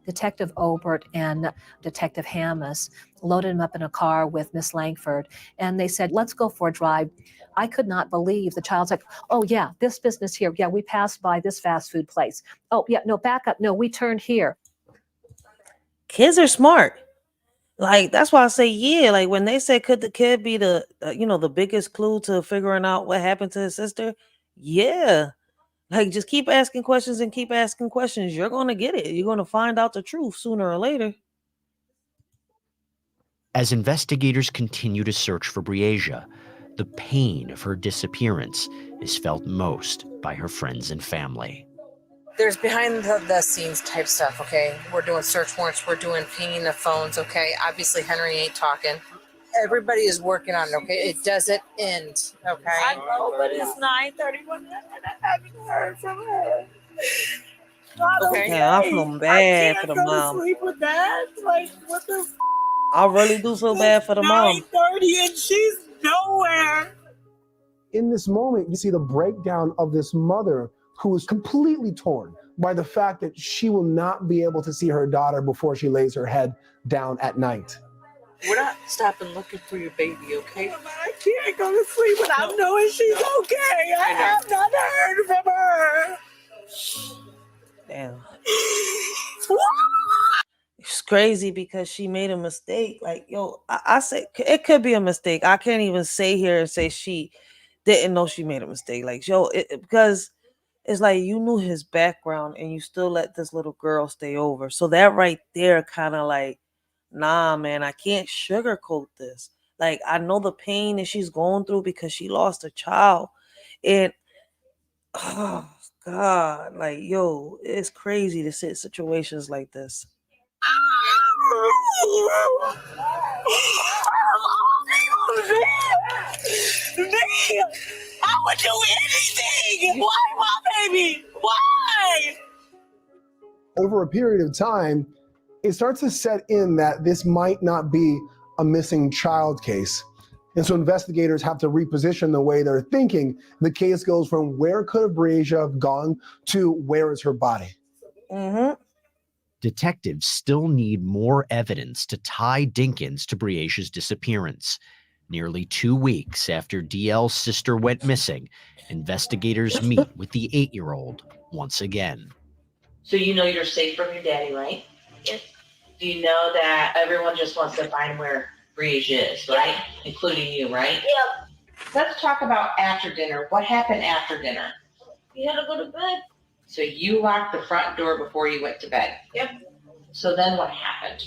Detective Obert and Detective Hammis loaded him up in a car with Miss Langford, and they said, let's go for a drive. I could not believe the child's like, oh yeah, this business here. Yeah, we passed by this fast food place. Oh yeah, no, back up. No, we turned here. Kids are smart. Like, that's why I say, yeah, like when they say, could the kid be the, the biggest clue to figuring out what happened to his sister? Yeah. Like, just keep asking questions and keep asking questions. You're going to get it. You're going to find out the truth sooner or later. As investigators continue to search for Breasia, the pain of her disappearance is felt most by her friends and family. There's behind the scenes type stuff, okay? We're doing search warrants, we're doing pinging of phones, okay? Obviously, Henry ain't talking. Everybody is working on it, okay? It doesn't end, okay? I know, but it's 9:31 and I haven't heard from her. Okay. Yeah, I feel bad for the I can't go mom. to sleep with that. Like, what the I really do feel bad for the mom. 9:30 and she's nowhere. In this moment, you see the breakdown of this mother who is completely torn by the fact that she will not be able to see her daughter before she lays her head down at night. We're not stopping looking for your baby, okay? But I can't go to sleep without knowing she's okay. I have not heard from her. Damn. It's crazy because she made a mistake. Like, yo, I say it could be a mistake. I can't even say here and say she didn't know she made a mistake. Like, yo, because it's like you knew his background and you still let this little girl stay over. So that right there kind of like, nah, man, I can't sugarcoat this. Like, I know the pain that she's going through because she lost a child. And oh God, like, yo, it's crazy to sit in situations like this. I would do anything. Why my baby? Why? Over a period of time, it starts to set in that this might not be a missing child case. And so investigators have to reposition the way they're thinking. The case goes from where could Breasia have gone to where is her body? Mm-hmm. Detectives still need more evidence to tie Dinkins to Breasia's disappearance. Nearly 2 weeks after DL's sister went missing, investigators meet with the 8-year-old once again. So you know you're safe from your daddy, right? Yes. Do you know that everyone just wants to find where Breasia is, right? Yep. Including you, right? Yep. Let's talk about after dinner. What happened after dinner? You had to go to bed. So you locked the front door before you went to bed? Yep. So then what happened?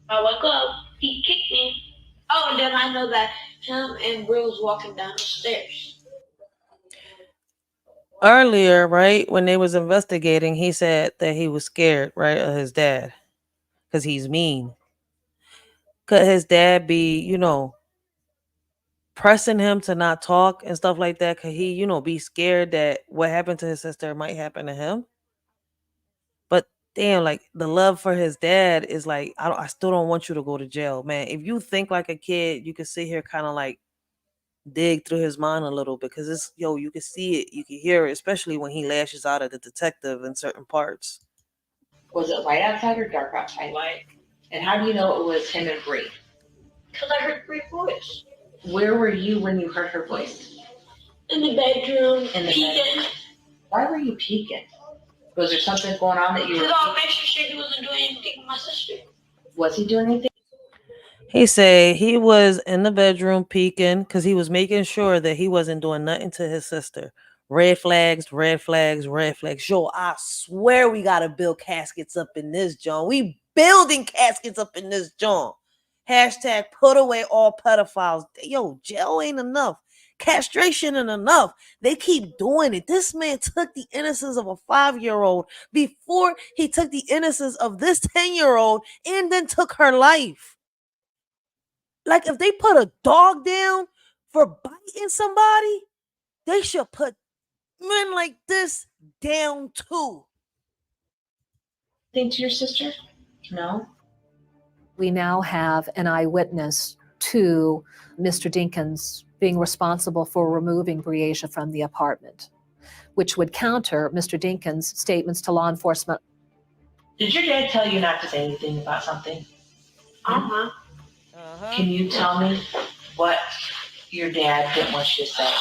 I woke up. He kicked me. Oh, and then I know that him and Will was walking down the stairs. Earlier, right, when they was investigating, he said that he was scared, right, of his dad because he's mean. Could his dad be, pressing him to not talk and stuff like that? Could he, be scared that what happened to his sister might happen to him? But damn, like, the love for his dad is like, I still don't want you to go to jail, man. If you think like a kid, you can sit here kind of like dig through his mind a little bit, because it's, you can see it, you can hear it, especially when he lashes out at the detective in certain parts. Was it light outside or dark outside? Light. And how do you know it was him and Bree? Because I heard Bree's voice. Where were you when you heard her voice? In the bedroom, In the peeking. bedroom. Why were you peeking? Was there something going on that you were? Because I was making sure he wasn't doing anything with my sister. Was he doing anything? He said he was in the bedroom peeking because he was making sure that he wasn't doing nothing to his sister. Red flags, red flags, red flags. Yo, I swear we gotta build caskets up in this joint. We building caskets up in this joint. Hashtag put away all pedophiles. Yo, jail ain't enough. Castration and enough. They keep doing it. This man took the innocence of a 5-year-old before he took the innocence of this 10-year-old and then took her life. Like, if they put a dog down for biting somebody, they should put men like this down too. Think to your sister? No. We now have an eyewitness to Mr. Dinkins being responsible for removing Breasia from the apartment, which would counter Mr. Dinkins' statements to law enforcement. Did your dad tell you not to say anything about something? Can you tell me what your dad didn't want you to say?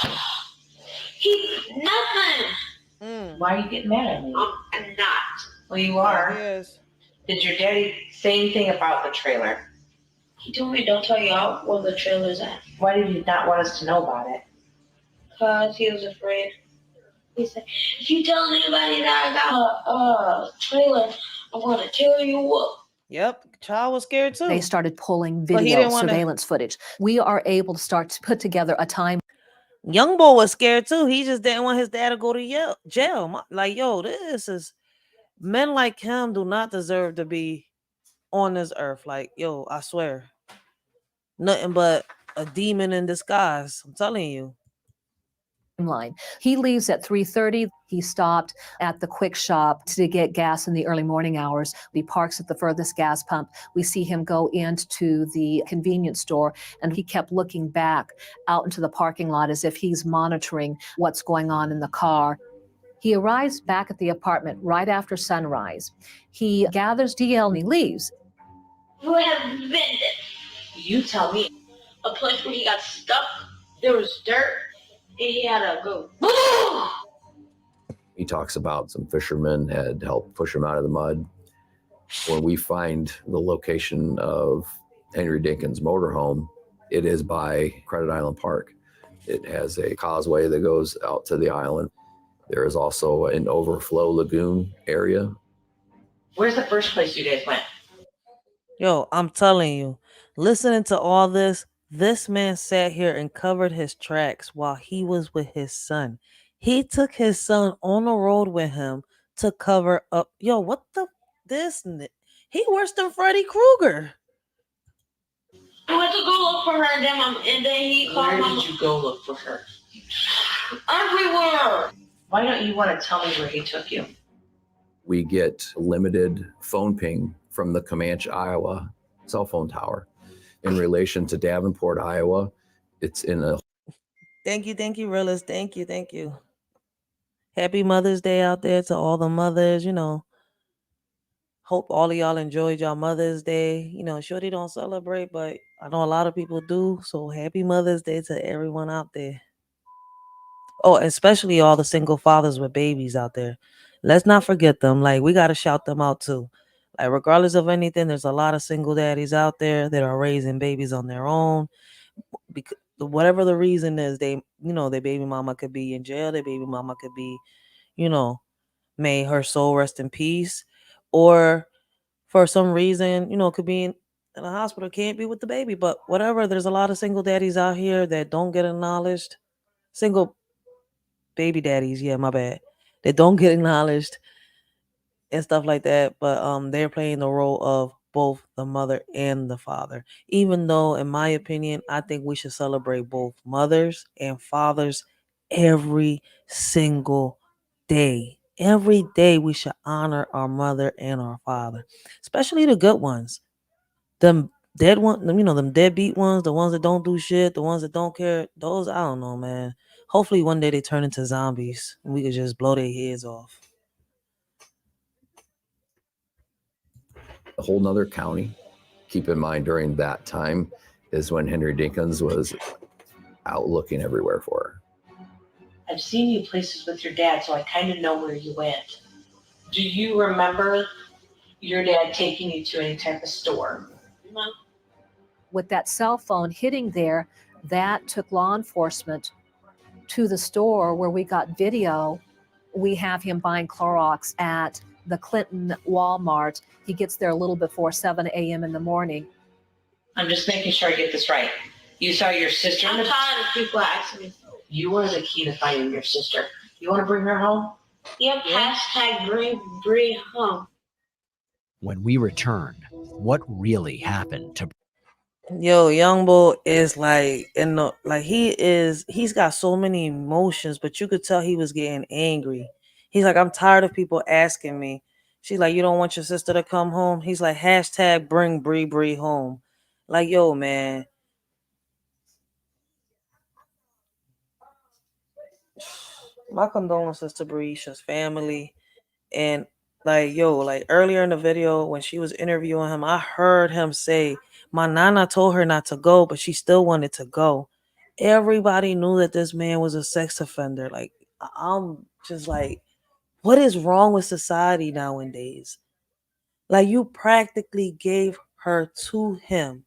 Nothing. Why are you getting mad at me? I'm not. Well, you are. Yes. Did your daddy say anything about the trailer? He told me don't tell y'all where the trailer's at. Why did he not want us to know about it? Because he was afraid. He said, if you tell anybody that I got a trailer, I'm going to tear you up. Yep, child was scared too. They started pulling But he video didn't wanna- surveillance footage. We are able to start to put together a time. Young boy was scared too. He just didn't want his dad to go to jail. Like, yo, this is, men like him do not deserve to be on this earth. Like, yo, I swear, nothing but a demon in disguise. I'm telling you. Line. He leaves at 3:30. He stopped at the quick shop to get gas in the early morning hours. He parks at the furthest gas pump. We see him go into the convenience store, and he kept looking back out into the parking lot as if he's monitoring what's going on in the car. He arrives back at the apartment right after sunrise. He gathers DL and he leaves. Where have you been? You tell me. A place where he got stuck. There was dirt. And he had to go, boom! He talks about some fishermen had helped push him out of the mud. When we find the location of Henry Dinkins' motorhome, it is by Credit Island Park. It has a causeway that goes out to the island. There is also an overflow lagoon area. Where's the first place you guys went? Yo, I'm telling you, listening to all this man sat here and covered his tracks while he was with his son. He took his son on the road with him to cover up. Yo, what the he worse than Freddy Krueger. I went to go look for her, and then he called Where Mama. did you go look for her? Everywhere. Why don't you want to tell me where he took you? We get limited phone ping from the Comanche, Iowa cell phone tower. In relation to Davenport, Iowa, it's in a... Thank you, Relis. Thank you. Happy Mother's Day out there to all the mothers, Hope all of y'all enjoyed y'all Mother's Day. Shorty don't celebrate, but I know a lot of people do. So happy Mother's Day to everyone out there. Oh, especially all the single fathers with babies out there. Let's not forget them. Like, we got to shout them out too. Like, regardless of anything, there's a lot of single daddies out there that are raising babies on their own. Because whatever the reason is, their baby mama could be in jail. Their baby mama could be, may her soul rest in peace. Or for some reason, could be in a hospital, can't be with the baby. But whatever, there's a lot of single daddies out here that don't get acknowledged. Single baby daddies, yeah, my bad. They don't get acknowledged and stuff like that, but they're playing the role of both the mother and the father. Even though, in my opinion, I think we should celebrate both mothers and fathers every single day. Every day we should honor our mother and our father, especially the good ones. Them dead ones, them deadbeat ones, the ones that don't do shit, the ones that don't care. Those, I don't know, man. Hopefully one day they turn into zombies and we could just blow their heads off. A whole nother county. Keep in mind, during that time is when Henry Dinkins was out looking everywhere for her. I've seen you places with your dad, so I kind of know where you went. Do you remember your dad taking you to any type of store? No. With that cell phone hitting there, that took law enforcement to the store where we got video. We have him buying Clorox at the Clinton Walmart. He gets there a little before 7 a.m. in the morning. I'm just making sure I get this right. You saw your sister? I'm tired of people asking me. You are the key to finding your sister. You want to bring her home? Yep, hashtag bring Bree home. When we return, what really happened to Yo, young boy is like he's got so many emotions, but you could tell he was getting angry. He's like, I'm tired of people asking me. She's like, you don't want your sister to come home? He's like, hashtag bring Bree home. Like, yo, man. My condolences to Breisha's family. And like, yo, like earlier in the video when she was interviewing him, I heard him say, my nana told her not to go, but she still wanted to go. Everybody knew that this man was a sex offender. Like, I'm just like, what is wrong with society nowadays? Like, you practically gave her to him.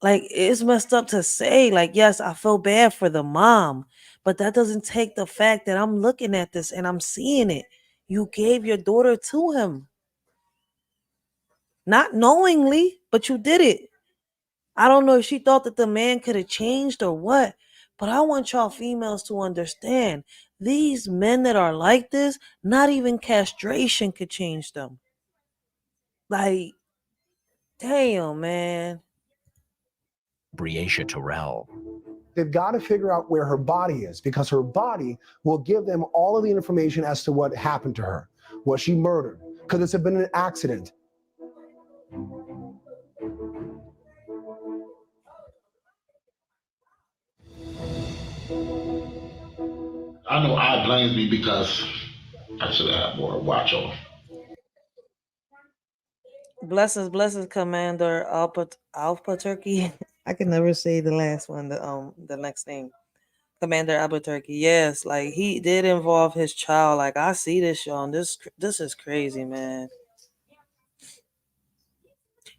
Like, it's messed up to say, like, yes, I feel bad for the mom, but that doesn't take the fact that I'm looking at this and I'm seeing it. You gave your daughter to him. Not knowingly, but you did it. I don't know if she thought that the man could have changed or what, but I want y'all females to understand these men that are like this, not even castration could change them. Like, damn, man. Breasia Terrell? They've got to figure out where her body is, because her body will give them all of the information as to what happened to her. Was she murdered? Could this have been an accident? I know I blames me because I should have had more watch on. Blessings, Commander Alpha Turkey. I can never say the last one, the next name. Commander Albuquerque. Yes, like he did involve his child. Like I see this, Sean. This is crazy, man.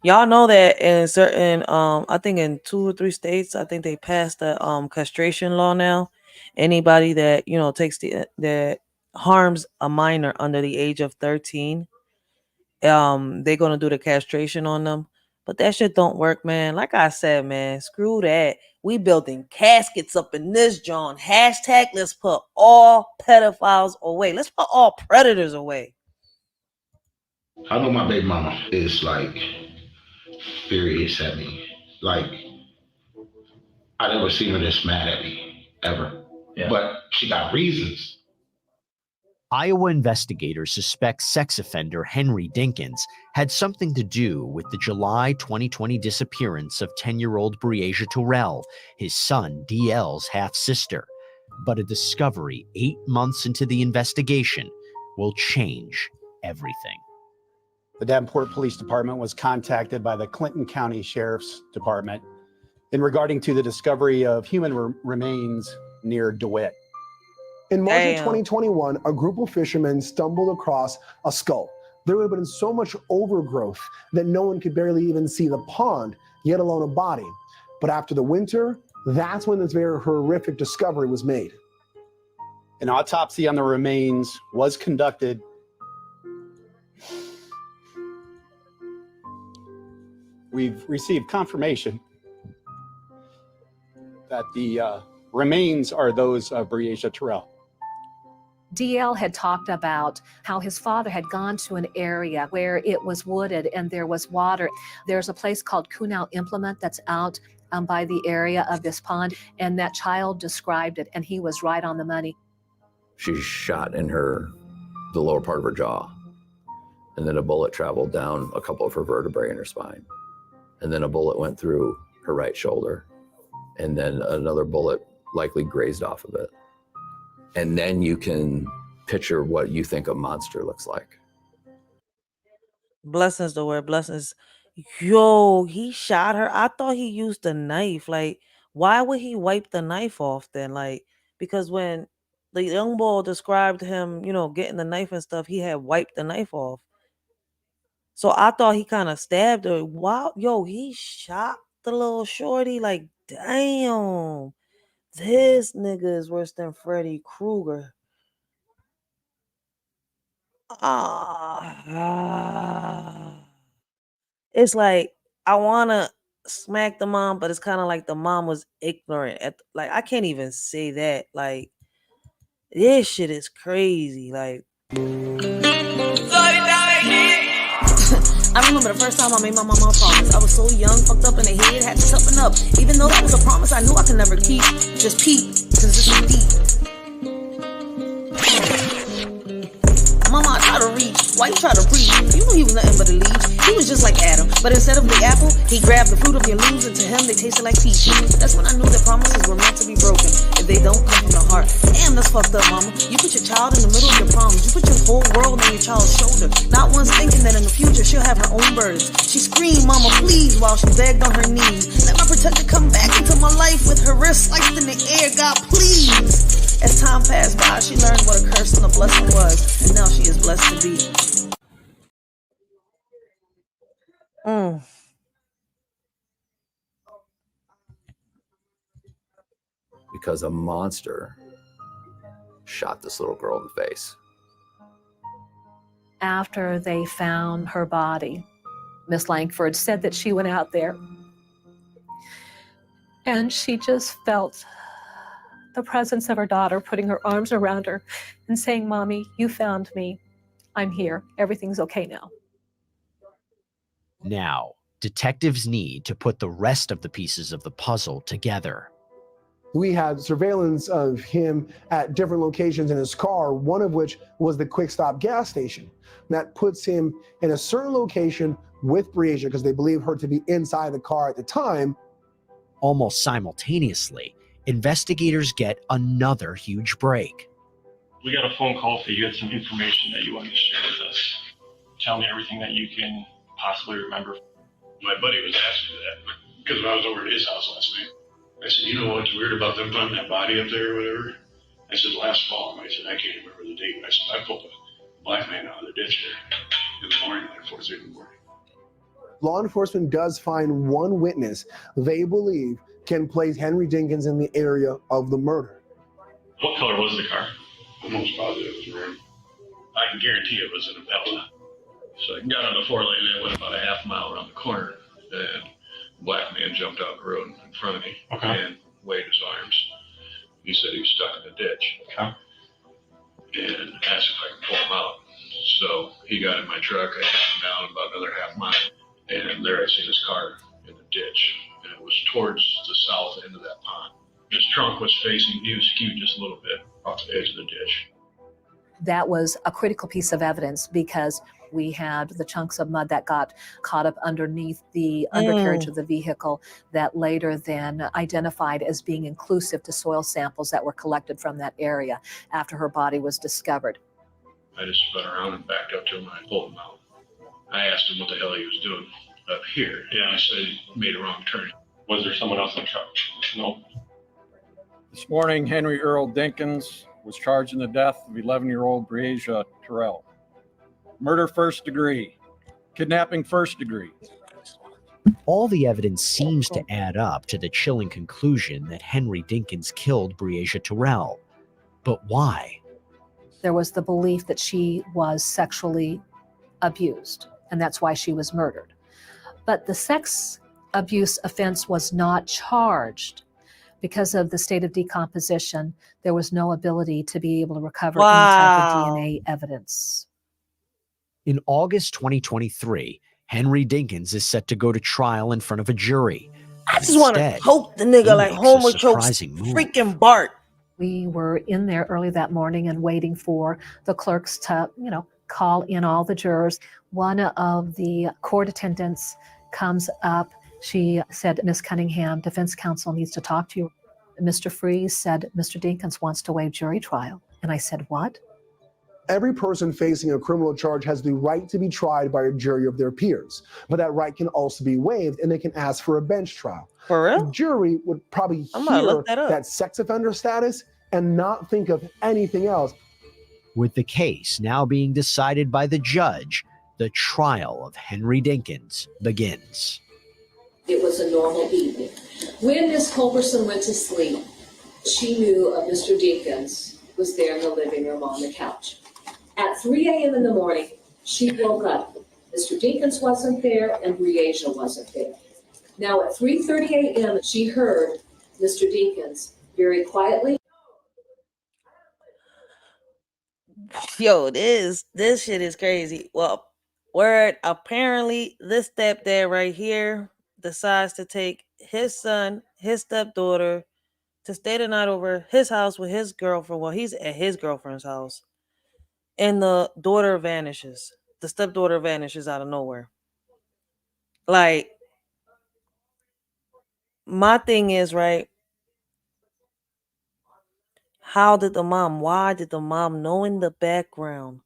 Y'all know that in certain I think in 2 or 3 states, I think they passed the castration law now. Anybody that, you know, that harms a minor under the age of 13, they're gonna do the castration on them. But that shit don't work, man. Like I said, man, screw that. We building caskets up in this John. Hashtag let's put all pedophiles away. Let's put all predators away. I know my baby mama is like furious at me. Like I never seen her this mad at me ever. Yeah. But she got reasons. Iowa investigators suspect sex offender Henry Dinkins had something to do with the July 2020 disappearance of 10-year-old Breasia Terrell, his son DL's half-sister. But a discovery 8 months into the investigation will change everything. The Davenport Police Department was contacted by the Clinton County Sheriff's Department in regarding to the discovery of human remains near DeWitt. In March of 2021, a group of fishermen stumbled across a skull. There had been so much overgrowth that no one could barely even see the pond, yet alone a body. But after the winter, that's when this very horrific discovery was made. An autopsy on the remains was conducted. We've received confirmation that the remains are those of Breasia Terrell. DL had talked about how his father had gone to an area where it was wooded and there was water. There's a place called Kunal Implement that's out by the area of this pond, and that child described it, and he was right on the money. She's shot in the lower part of her jaw, and then a bullet traveled down a couple of her vertebrae in her spine, and then a bullet went through her right shoulder, and then another bullet likely grazed off of it. And then you can picture what you think a monster looks like. Blessings, the word blessings. Yo, he shot her. I thought he used a knife. Like, why would he wipe the knife off then? Like, because when the young boy described him, you know, getting the knife and stuff, he had wiped the knife off. So I thought he kind of stabbed her. Wow, yo, he shot the little shorty. Like, damn. This nigga is worse than Freddy Krueger. It's like I wanna smacked the mom, but it's kind of like the mom was ignorant. Like, I can't even say that. Like, this shit is crazy. Like, I remember the first time I made my mama a promise. I was so young, fucked up in the head, had to toughen up. Even though that was a promise I knew I could never keep. Just peep, cause this is deep. Mama, I try to reach. Why you try to breathe? You knew he was nothing but a leech. He was just like Adam, but instead of the apple, he grabbed the fruit of your leaves, and to him they tasted like peach. That's when I knew that promises were meant to be broken if they don't come from the heart. Damn, that's fucked up, mama. You put your child in the middle of your problems. You put your whole world on your child's shoulder, not once thinking that in the future she'll have her own burdens. She screamed, "Mama, please," while she begged on her knees. Let my protector come back into my life with her wrist sliced in the air. God, please. As time passed by, she learned what a curse and a blessing was, and now she is blessed to be. Because a monster shot this little girl in the face. After they found her body, Miss Langford said that she went out there and she just felt the presence of her daughter putting her arms around her and saying, "Mommy, you found me. I'm here. Everything's okay now." Now, detectives need to put the rest of the pieces of the puzzle together. We had surveillance of him at different locations in his car, one of which was the Quick Stop gas station. That puts him in a certain location with Breasia because they believe her to be inside the car at the time. Almost simultaneously, investigators get another huge break. We got a phone call that you had some information that you wanted to share with us. Tell me everything that you can possibly remember. My buddy was asking me that because when I was over at his house last night, I said, "You know what's weird about them finding that body up there or whatever?" I said, "Last fall." I said, "I can't remember the date." I said, "I pulled a black man out of the ditch there in the morning, like 4:30 in the morning." Law enforcement does find one witness they believe can place Henry Dinkins in the area of the murder. What color was the car? Almost positive it was red. I can guarantee it was an Impala. So I got on the 4-lane and went about a half mile around the corner, and a black man jumped out the road in front of me and waved his arms. He said he was stuck in the ditch. And asked if I could pull him out. So he got in my truck, I took him down about another half mile, and there I seen his car in the ditch. And it was towards the south end of that pond. His trunk was facing, he was skewed just a little bit off the edge of the ditch. That was a critical piece of evidence because we had the chunks of mud that got caught up underneath the undercarriage of the vehicle that later then identified as being inclusive to soil samples that were collected from that area after her body was discovered. I just spun around and backed up to him and I pulled him out. I asked him what the hell he was doing up here. Yeah, I said he made a wrong turn. Was there someone else in the truck? No. This morning, Henry Earl Dinkins was charged in the death of 11-year-old Breasia Terrell. Murder first degree. Kidnapping first degree. All the evidence seems to add up to the chilling conclusion that Henry Dinkins killed Breasia Terrell. But why? There was the belief that she was sexually abused, and that's why she was murdered. But the sex abuse offense was not charged. Because of the state of decomposition, there was no ability to be able to recover any type of DNA evidence. In August 2023, Henry Dinkins is set to go to trial in front of a jury. I just want to poke the nigga like Homer chokes freaking Bart. We were in there early that morning and waiting for the clerks to, call in all the jurors. One of the court attendants comes up. She said, "Miss Cunningham, defense counsel needs to talk to you." Mr. Freeze said, "Mr. Dinkins wants to waive jury trial." And I said, "What?" Every person facing a criminal charge has the right to be tried by a jury of their peers, but that right can also be waived and they can ask for a bench trial. For real? The jury would probably hear that sex offender status and not think of anything else. With the case now being decided by the judge, the trial of Henry Dinkins begins. It was a normal evening. When Miss Culberson went to sleep, she knew Mr. Dinkins was there in the living room on the couch. At 3 a.m. in the morning, she woke up. Mr. Dinkins wasn't there and Breasia wasn't there. Now at 3:30 a.m., she heard Mr. Deakins very quietly. Yo, this shit is crazy. Well, word, apparently this stepdad right here decides to take his son, his stepdaughter, to stay the night over his house with his girlfriend. Well, he's at his girlfriend's house. And the daughter vanishes. The stepdaughter vanishes out of nowhere. Like, my thing is, right? Why did the mom, knowing the background,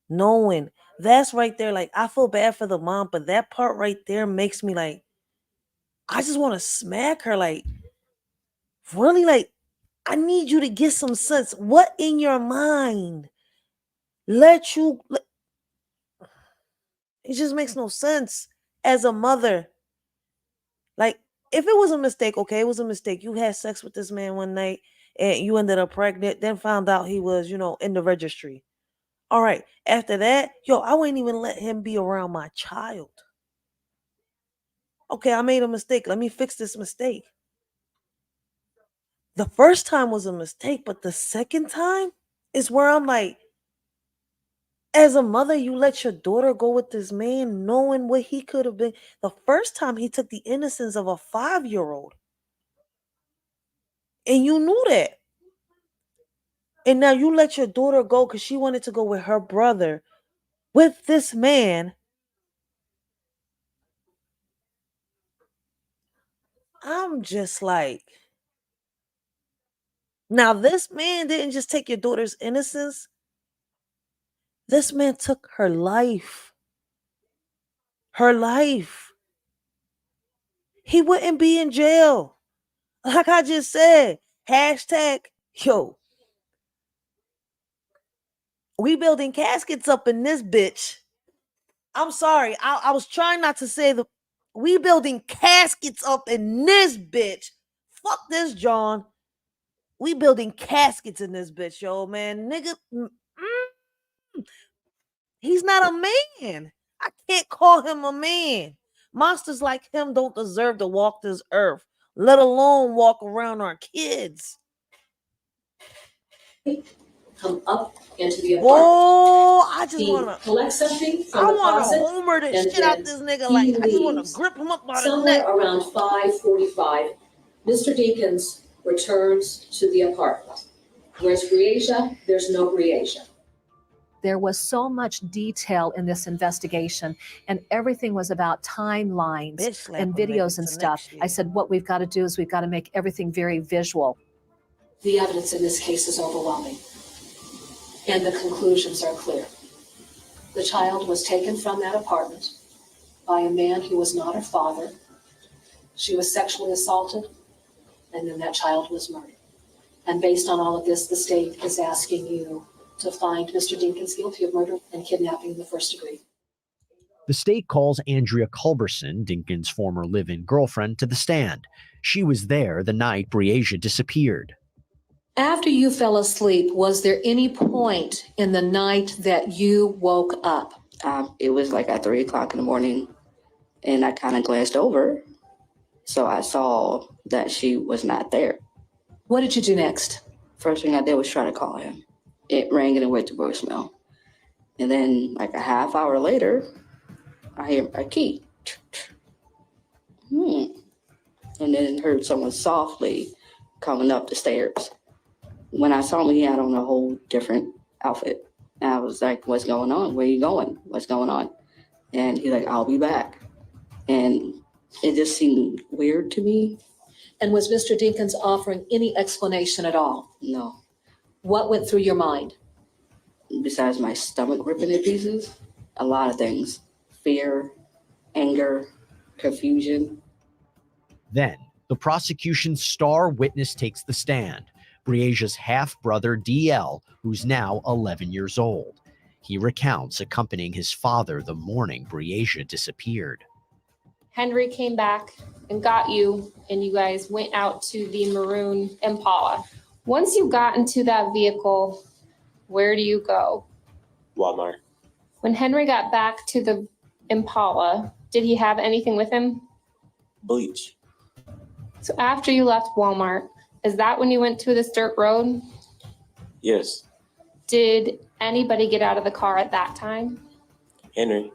knowing that's right there, like, I feel bad for the mom, but that part right there makes me like, I just want to smack her. Like, really, like, I need you to get some sense. What in your mind it just makes no sense as a mother. Like, if it was a mistake, okay, it was a mistake. You had sex with this man one night and you ended up pregnant, then found out he was, in the registry. All right. After that, I wouldn't even let him be around my child. Okay, I made a mistake. Let me fix this mistake. The first time was a mistake, but the second time is where I'm like, as a mother, you let your daughter go with this man knowing what he could have been. The first time he took the innocence of a 5-year-old. And you knew that. And now you let your daughter go because she wanted to go with her brother with this man. I'm just like, now this man didn't just take your daughter's innocence. This man took her life. Her life. He wouldn't be in jail. Like I just said, hashtag, we building caskets up in this bitch. I'm sorry. I was trying not to say we building caskets up in this bitch. Fuck this, John. We building caskets in this bitch, yo, man. Nigga, he's not a man. I can't call him a man. Monsters like him don't deserve to walk this earth, let alone walk around our kids. Come up into the apartment. Oh, I just want to collect something from the closet. I want to homer the shit out this nigga. Like, I just want to grip him up by the Somewhere neck. around 5:45, Mr. Deakins returns to the apartment. Where's Briasia? There's no Briasia. There was so much detail in this investigation, and everything was about timelines and videos and stuff. I said, what we've got to do is we've got to make everything very visual. The evidence in this case is overwhelming, and the conclusions are clear. The child was taken from that apartment by a man who was not her father. She was sexually assaulted, and then that child was murdered. And based on all of this, the state is asking you to find Mr. Deakins guilty of murder and kidnapping in the first degree. The state calls Andrea Culberson, Dinkins' former live-in girlfriend, to the stand. She was there the night Briasia disappeared. After you fell asleep, was there any point in the night that you woke up? It was like at 3 o'clock in the morning, and I kind of glanced over. So I saw that she was not there. What did you do next? First thing I did was try to call him. It rang and it went to voicemail. And then like a half hour later, I hear a key. And then heard someone softly coming up the stairs. When I saw him, he had on a whole different outfit. And I was like, what's going on? Where are you going? What's going on? And he's like, I'll be back. And it just seemed weird to me. And was Mr. Deakins offering any explanation at all? No. What went through your mind? Besides my stomach ripping in pieces, a lot of things. Fear, anger, confusion. Then, the prosecution's star witness takes the stand, Briasia's half-brother DL, who's now 11 years old. He recounts accompanying his father the morning Briasia disappeared. Henry came back and got you, and you guys went out to the maroon Impala. Once you got into that vehicle, where do you go? Walmart. When Henry got back to the Impala, did he have anything with him? Bleach. So after you left Walmart, is that when you went to this dirt road? Yes. Did anybody get out of the car at that time? Henry.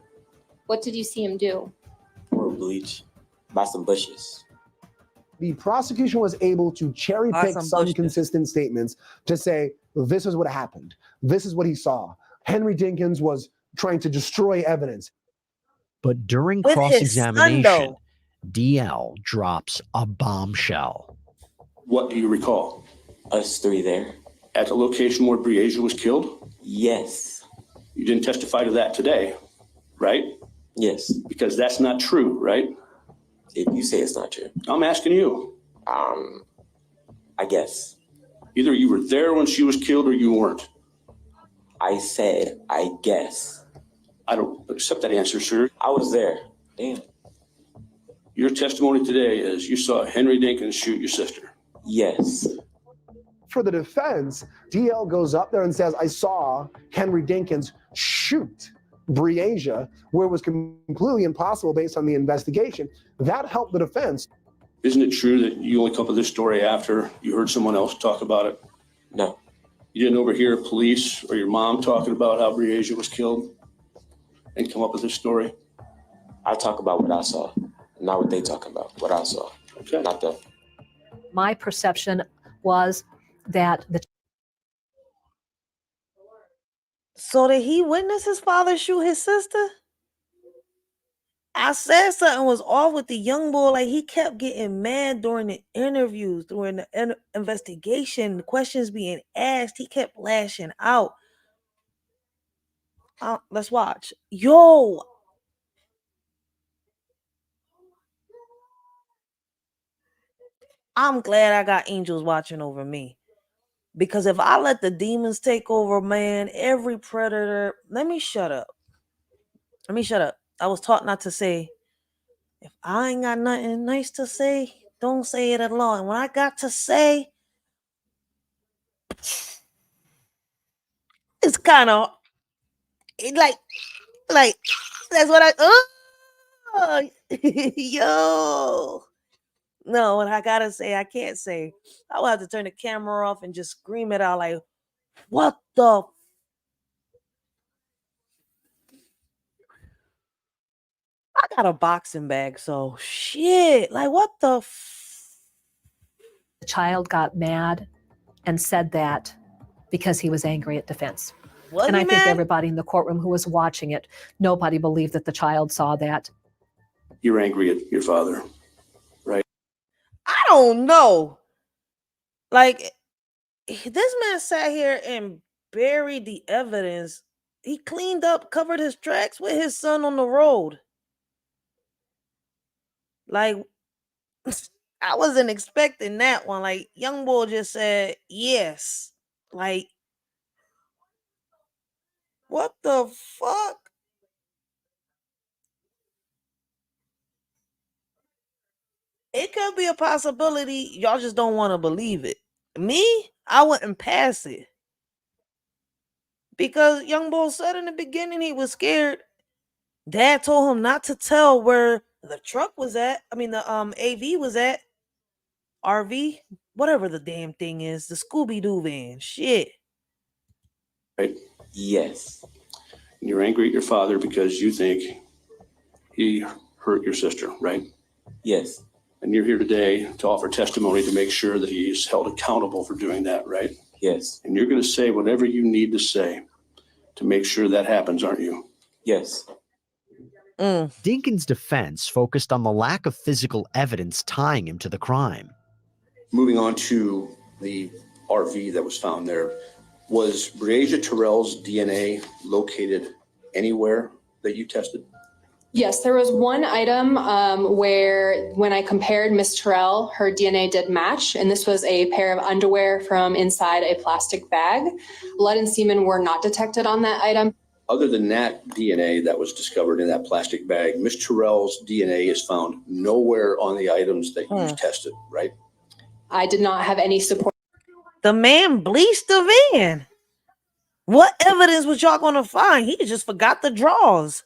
What did you see him do? Pour bleach. Buy some bushes. The prosecution was able to cherry pick some consistent statements to say, this is what happened. This is what he saw. Henry Dinkins was trying to destroy evidence. But during With his son, cross-examination, though. DL drops a bombshell. What do you recall? Us three there. At the location where Briasia was killed? Yes. You didn't testify to that today, right? Yes. Because that's not true, right? If you say it's not true. I'm asking you. I guess. Either you were there when she was killed or you weren't. I said, I guess. I don't accept that answer, sir. I was there. Damn. Your testimony today is you saw Henry Dinkins shoot your sister. Yes. For the defense, DL goes up there and says, I saw Henry Dinkins shoot Briasia, where it was completely impossible based on the investigation. That helped the defense. Isn't it true that you only come up with this story after you heard someone else talk about it? No. You didn't overhear police or your mom talking about how Briasia was killed and come up with this story? I talk about what I saw, not what they talk about, what I saw. Okay. Not them. My perception was that the So did he witness his father shoot his sister? I said something was off with the young boy. Like, he kept getting mad during the interviews, during the investigation, the questions being asked. He kept lashing out. Let's watch. Yo. I'm glad I got angels watching over me. Because if I let the demons take over, man, every predator... Let me shut up. I was taught not to say, if I ain't got nothing nice to say, don't say it at all. And when I got to say, it's kind of like that's what yo. No, what I gotta say, I can't say. I will have to turn the camera off and just scream it out like, what the I got a boxing bag, so shit. Like, what the The child got mad and said that because he was angry at defense. And I think everybody in the courtroom who was watching it, nobody believed that the child saw that. You're angry at your father, right? I don't know. Like, this man sat here and buried the evidence. He cleaned up, covered his tracks with his son on the road. Like, I wasn't expecting that one. Like, young boy just said yes. Like, what the fuck? It could be a possibility. Y'all just don't want to believe it. Me, I wouldn't pass it. Because young boy said in the beginning he was scared. Dad told him not to tell where the truck was at. I mean, the AV was at. RV, whatever the damn thing is, the Scooby-Doo van. Shit. Right? Yes. You're angry at your father because you think he hurt your sister, right? Yes. And you're here today to offer testimony to make sure that he's held accountable for doing that, right? Yes. And you're going to say whatever you need to say to make sure that happens, aren't you? Yes. Dinkins' defense focused on the lack of physical evidence tying him to the crime. Moving on to the RV that was found there, was Briasia Terrell's DNA located anywhere that you tested? Yes, there was one item where when I compared Miss Terrell, her DNA did match, and this was a pair of underwear from inside a plastic bag. Blood and semen were not detected on that item. Other than that DNA that was discovered in that plastic bag, Miss Terrell's DNA is found nowhere on the items that you tested, right? I did not have any support. The man bleached the van. What evidence was y'all gonna find? He just forgot the drawers.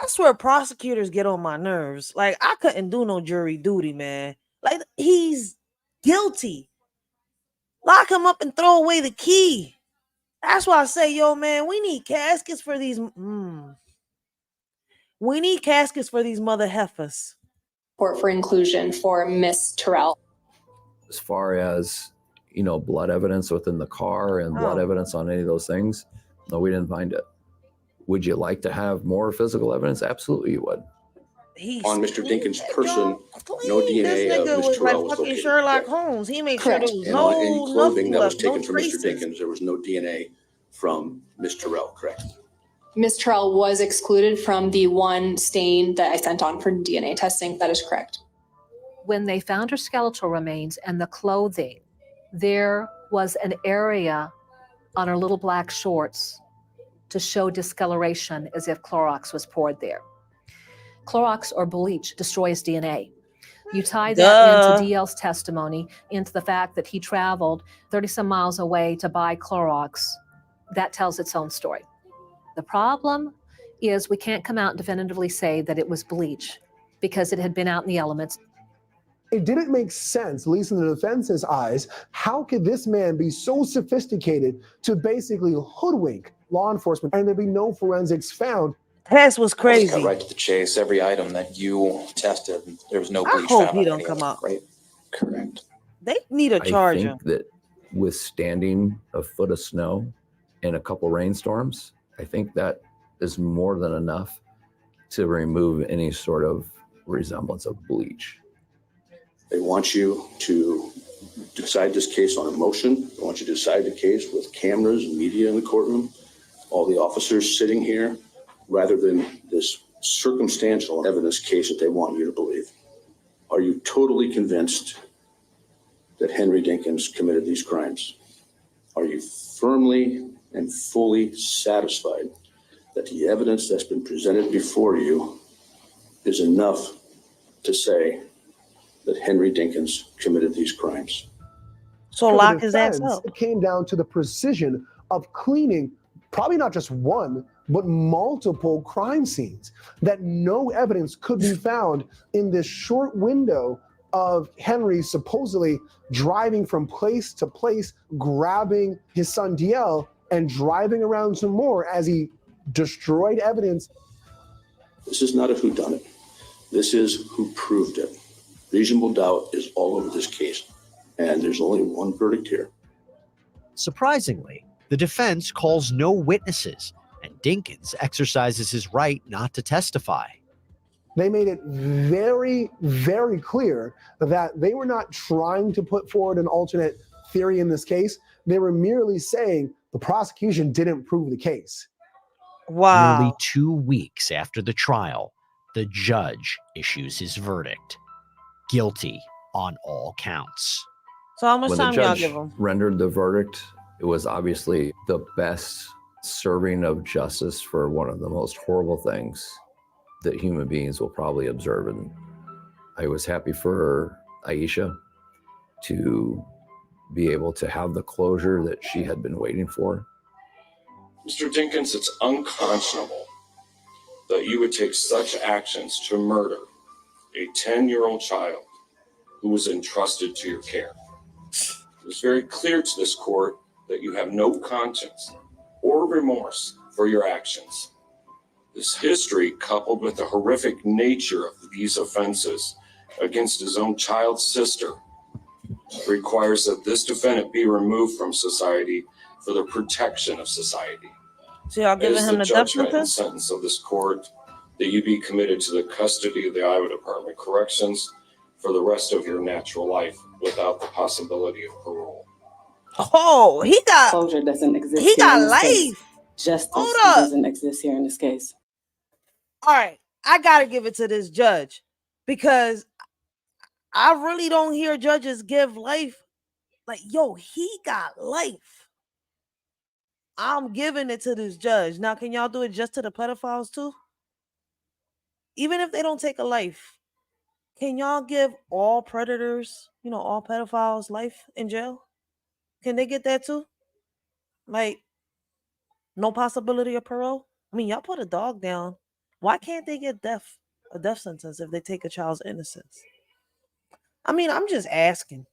I swear prosecutors get on my nerves. Like, I couldn't do no jury duty, man. Like, he's guilty. Lock him up and throw away the key. That's why I say, yo, man, we need caskets for these. We need caskets for these mother heifers. Court for inclusion for Miss Terrell. As far as, blood evidence within the car and blood evidence on any of those things, no, we didn't find it. Would you like to have more physical evidence? Absolutely, you would. On Mr. Dinkins' person, no This DNA nigga of Ms. was like Terrell was fucking located. Sherlock Holmes. He made Correct. sure there was And on any no clothing nothing that was left, no taken from Mr. traces. Dinkins, there was no DNA from Ms. Terrell, correct? Miss Terrell was excluded from the one stain that I sent on for DNA testing. That is correct. When they found her skeletal remains and the clothing, there was an area on her little black shorts to show discoloration as if Clorox was poured there. Clorox or bleach destroys DNA. You tie that into DL's testimony, into the fact that he traveled 30 some miles away to buy Clorox. That tells its own story. The problem is we can't come out and definitively say that it was bleach because it had been out in the elements. It didn't make sense, at least in the defense's eyes. How could this man be so sophisticated to basically hoodwink law enforcement and there be no forensics found? Tess was crazy. Cut right to the chase. Every item that you tested, there was no I bleach hope found he on don't any come of them, out. right? Correct. They need a I charger. think that withstanding a foot of snow and a couple rainstorms, I think that is more than enough to remove any sort of resemblance of bleach. They want you to decide this case on a motion. They want you to decide the case with cameras and media in the courtroom, all the officers sitting here, rather than this circumstantial evidence case that they want you to believe. Are you totally convinced that Henry Dinkins committed these crimes? Are you firmly and fully satisfied that the evidence that's been presented before you is enough to say that Henry Dinkins committed these crimes? So For the lock his ass defense, up. It came down to the precision of cleaning probably not just one, but multiple crime scenes, that no evidence could be found in this short window of Henry supposedly driving from place to place, grabbing his son DL and driving around some more as he destroyed evidence. This is not a whodunit. This is who proved it. Reasonable doubt is all over this case, and there's only one verdict here. Surprisingly, the defense calls no witnesses, and Dinkins exercises his right not to testify. They made it very, very clear that they were not trying to put forward an alternate theory in this case. They were merely saying the prosecution didn't prove the case. Wow. Nearly 2 weeks after the trial, the judge issues his verdict. Guilty on all counts. So how much When the time y'all judge give him? rendered the verdict, it was obviously the best serving of justice for one of the most horrible things that human beings will probably observe. And I was happy for Aisha to be able to have the closure that she had been waiting for. Mr. Dinkins, it's unconscionable that you would take such actions to murder a 10-year-old child who was entrusted to your care. It is very clear to this court that you have no conscience or remorse for your actions. This history, coupled with the horrific nature of these offenses against his own child's sister, requires that this defendant be removed from society for the protection of society. So y'all It giving is him the the death judgment and sentence? sentence of this court that you be committed to the custody of the Iowa Department of Corrections for the rest of your natural life without the possibility of parole. Oh, he got closure doesn't exist. he here got in this case. life. Justice Hold up. doesn't exist here in this case. All right, I gotta give it to this judge because I really don't hear judges give life. Like, yo, he got life. I'm giving it to this judge. Now, can y'all do it just to the pedophiles too? Even if they don't take a life, can y'all give all predators, all pedophiles life in jail? Can they get that too? Like, no possibility of parole? I mean, y'all put a dog down. Why can't they get a death sentence if they take a child's innocence? I mean, I'm just asking.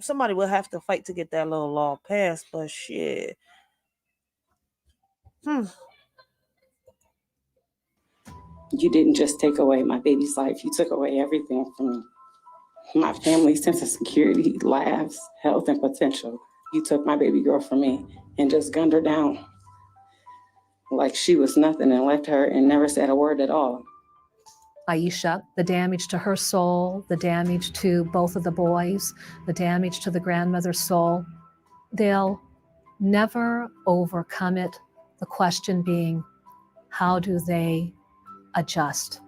Somebody will have to fight to get that little law passed, but shit. You didn't just take away my baby's life. You took away everything from me. My family's sense of security, laughs, health, and potential. You took my baby girl from me and just gunned her down like she was nothing and left her and never said a word at all. Aisha, the damage to her soul, the damage to both of the boys, the damage to the grandmother's soul, they'll never overcome it. The question being, how do they adjust?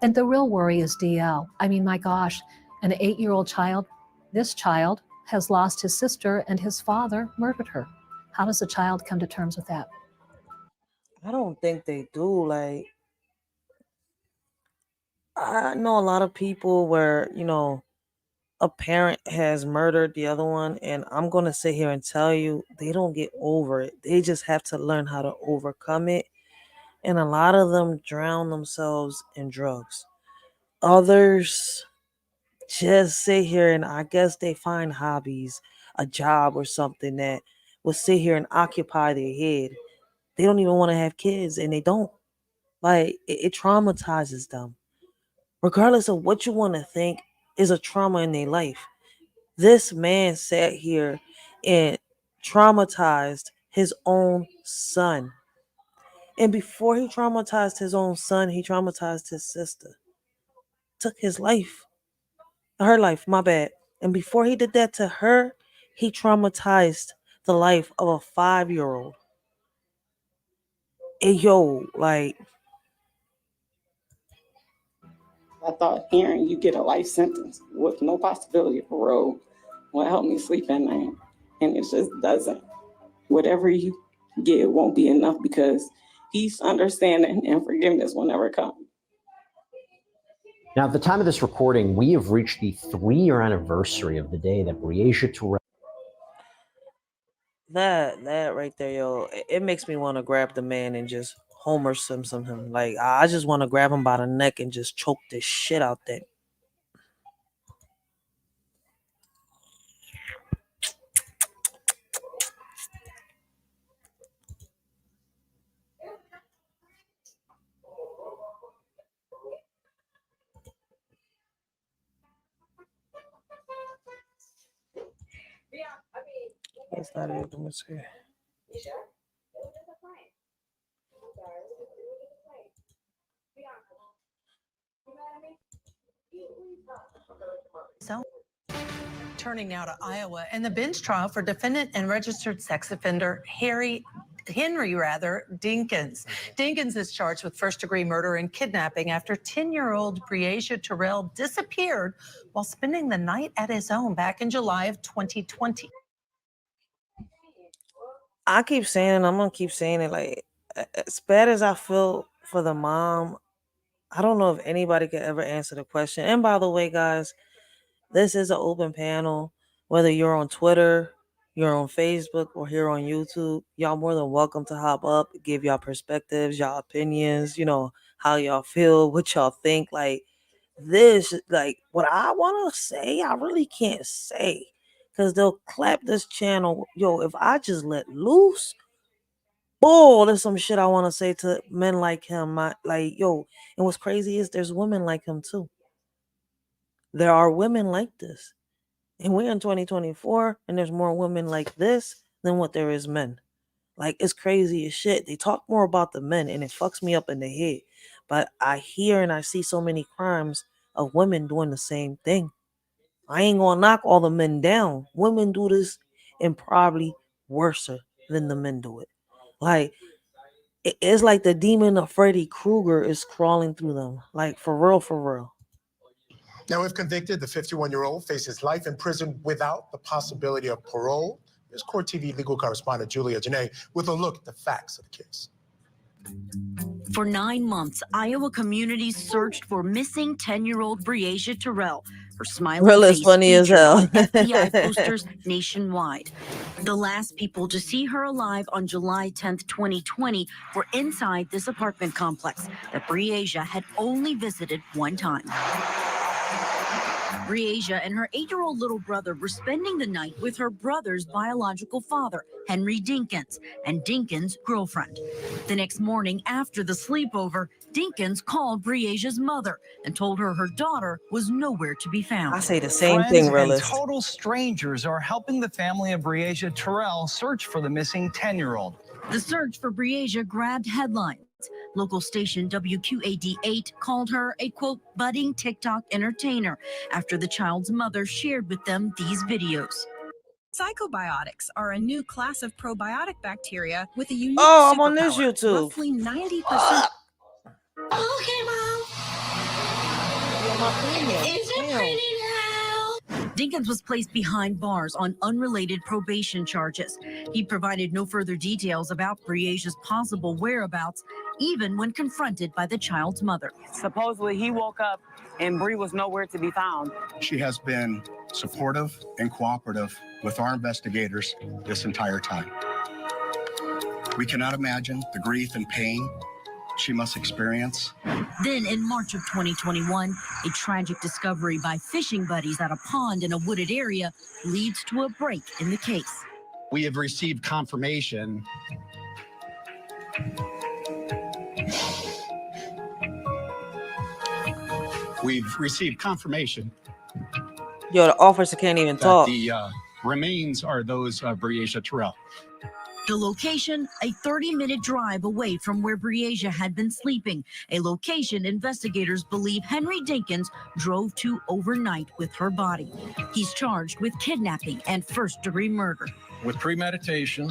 And the real worry is DL. I mean, my gosh, an 8-year-old child, this child has lost his sister and his father murdered her. How does a child come to terms with that? I don't think they do. Like, I know a lot of people where, a parent has murdered the other one, and I'm going to sit here and tell you, they don't get over it. They just have to learn how to overcome it. And a lot of them drown themselves in drugs. Others just sit here and I guess they find hobbies, a job or something that will sit here and occupy their head. They don't even want to have kids, and they don't. Like, it traumatizes them. Regardless of what you want to think is a trauma in their life. This man sat here and traumatized his own son. And before he traumatized his own son, he traumatized his sister. Took his life. Her life, my bad. And before he did that to her, he traumatized the life of a 5-year-old. And yo, like, I thought hearing you get a life sentence with no possibility of parole will help me sleep at night. And it just doesn't. Whatever you get won't be enough because peace, understanding, and forgiveness will never come. Now, at the time of this recording, we have reached the 3-year anniversary of the day that Breasia Terrell. that right there, yo, it makes me want to grab the man and just Homer Simpson him. Like, I just want to grab him by the neck and just choke this shit out that. That's not it. Let me see. So, turning now to Iowa and the bench trial for defendant and registered sex offender Henry Dinkins. Dinkins is charged with first-degree murder and kidnapping after 10-year-old Breasia Terrell disappeared while spending the night at his home back in July of 2020. I keep saying it, I'm gonna keep saying it. Like, as bad as I feel for the mom, I don't know if anybody could ever answer the question. And by the way, guys, this is an open panel. Whether you're on Twitter, you're on Facebook, or here on YouTube, y'all more than welcome to hop up, give y'all perspectives, y'all opinions, how y'all feel, what y'all think. Like, this, like, what I want to say, I really can't say. Because they'll clap this channel. Yo, if I just let loose, there's some shit I want to say to men like him. And what's crazy is there's women like him too. There are women like this. And we're in 2024, and there's more women like this than what there is men. Like, it's crazy as shit. They talk more about the men, and it fucks me up in the head. But I hear and I see so many crimes of women doing the same thing. I ain't gonna knock all the men down. Women do this and probably worse than the men do it. Like, it's like the demon of Freddy Krueger is crawling through them. Like, for real, for real. Now, if convicted, the 51-year-old faces life in prison without the possibility of parole. Here's Court TV legal correspondent Julia Janae with a look at the facts of the case. For 9 months, Iowa communities searched for missing 10-year-old Breasia Terrell. Her smiling Real is face funny as featured hell. on FBI posters nationwide. The last people to see her alive on July 10th, 2020 were inside this apartment complex that Breasia had only visited one time. Breasia and her 8-year-old little brother were spending the night with her brother's biological father, Henry Dinkins, and Dinkins' girlfriend. The next morning after the sleepover, Dinkins called Breasia's mother and told her her daughter was nowhere to be found. I say the same thing, Friends and realist. total strangers are helping the family of Breasia Terrell search for the missing 10-year-old. The search for Breasia grabbed headlines. Local station WQAD-8 called her a, quote, budding TikTok entertainer after the child's mother shared with them these videos. Psychobiotics are a new class of probiotic bacteria with a unique Oh, I'm on this superpower. YouTube. Roughly 90%. Okay, Mom. Is it pretty loud? Dinkins was placed behind bars on unrelated probation charges. He provided no further details about Breasia's possible whereabouts, even when confronted by the child's mother. Supposedly, he woke up and Bree was nowhere to be found. She has been supportive and cooperative with our investigators this entire time. We cannot imagine the grief and pain she must experience. Then in March of 2021, a tragic discovery by fishing buddies at a pond in a wooded area leads to a break in the case. We have received confirmation Yo, the officer can't even that talk. the remains are those of Breasia Terrell. The location, a 30-minute drive away from where Breasia had been sleeping, a location investigators believe Henry Dinkins drove to overnight with her body. He's charged with kidnapping and first-degree murder. With premeditation,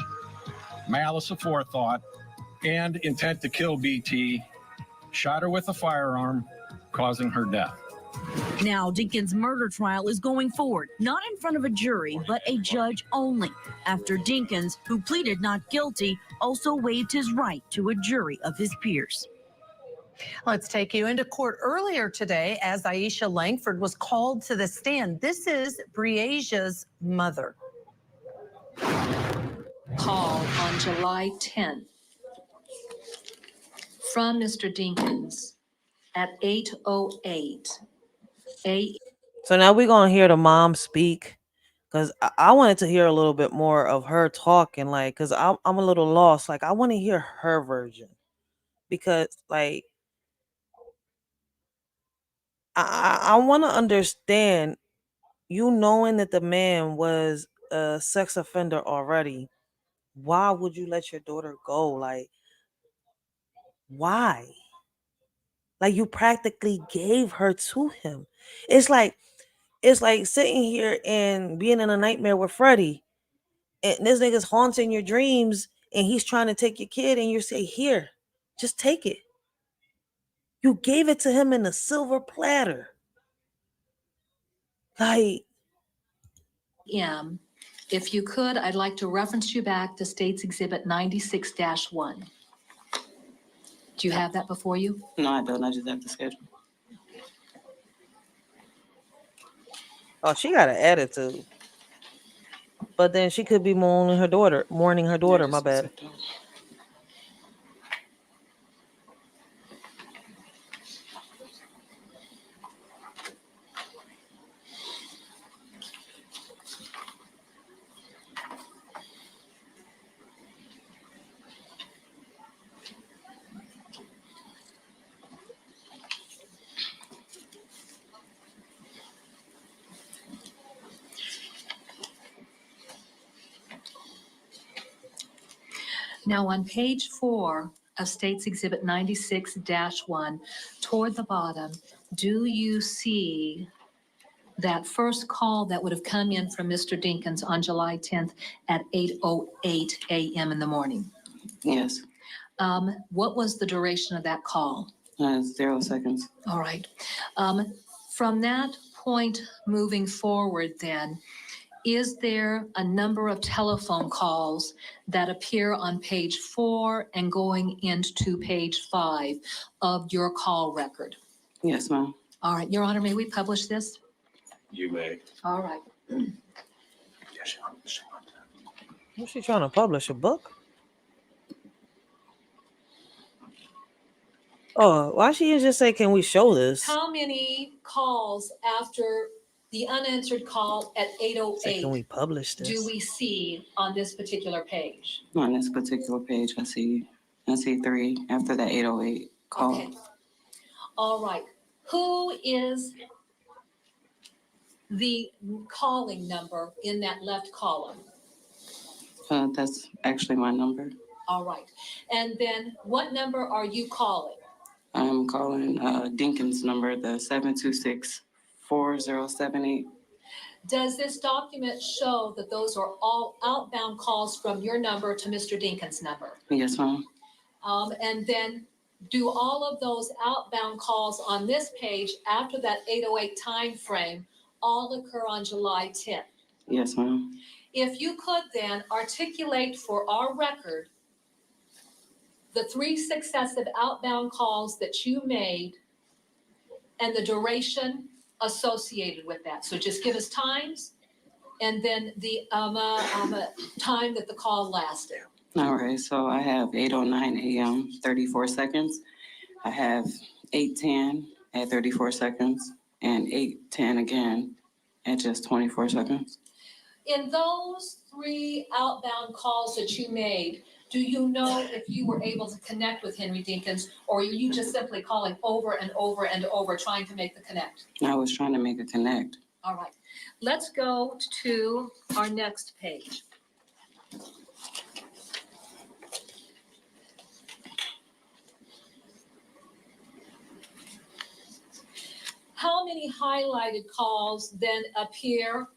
malice aforethought, and intent to kill BT, shot her with a firearm, causing her death. Now, Dinkins' murder trial is going forward, not in front of a jury, but a judge only, after Dinkins, who pleaded not guilty, also waived his right to a jury of his peers. Let's take you into court earlier today as Aisha Langford was called to the stand. This is Breasia's mother. Call on July 10th from Mr. Dinkins at 8:08 a.m. So now we're gonna hear the mom speak, because I wanted to hear a little bit more of her talking, like, because I'm a little lost. Like, I want to hear her version, because like I want to understand, you knowing that the man was a sex offender already, why would you let your daughter go? Like, why? Like, you practically gave her to him. It's like sitting here and being in a nightmare with Freddy, and this nigga's haunting your dreams, and he's trying to take your kid, and you say, here, just take it. You gave it to him in a silver platter. Like, If you could, I'd like to reference you back to State's Exhibit 96-1. Do you have that before you? No, I don't. I just have the schedule. oh, she got an attitude. But then she could be mourning her daughter. My bad. Now, on page 4 of State's Exhibit 96-1, toward the bottom, do you see that first call that would have come in from Mr. Dinkins on July 10th at 8:08 a.m. in the morning? Yes. What was the duration of that call? 0 seconds. All right. From that point moving forward then, is there a number of telephone calls that appear on page 4 and going into page 5 of your call record? Yes, ma'am. All right, Your Honor, may we publish this? You may. All right. Was she trying to publish a book? Oh, why she didn't just say, "Can we show this?" How many calls after the unanswered call at Say, "Can 8:08 we publish do this?" we see on this particular page? On this particular page, I see 3 after that 808 call. Okay. All right. Who is the calling number in that left column? That's actually my number. All right. And then what number are you calling? I'm calling Dinkins' number, the 726-4078. Does this document show that those are all outbound calls from your number to Mr. Dinkins' number? Yes, ma'am. And then do all of those outbound calls on this page after that 8:08 time frame all occur on July 10th? Yes, ma'am. If you could then articulate for our record the 3 successive outbound calls that you made and the duration associated with that. So just give us times and then the time that the call lasted. All right, so I have 8:09 a.m., 34 seconds. I have 8:10 at 34 seconds and 8:10 again at just 24 seconds. In those 3 outbound calls that you made, do you know if you were able to connect with Henry Dinkins, or are you just simply calling over and over and over trying to make the connect? I was trying to make a connect. All right, let's go to our next page. How many highlighted calls then appear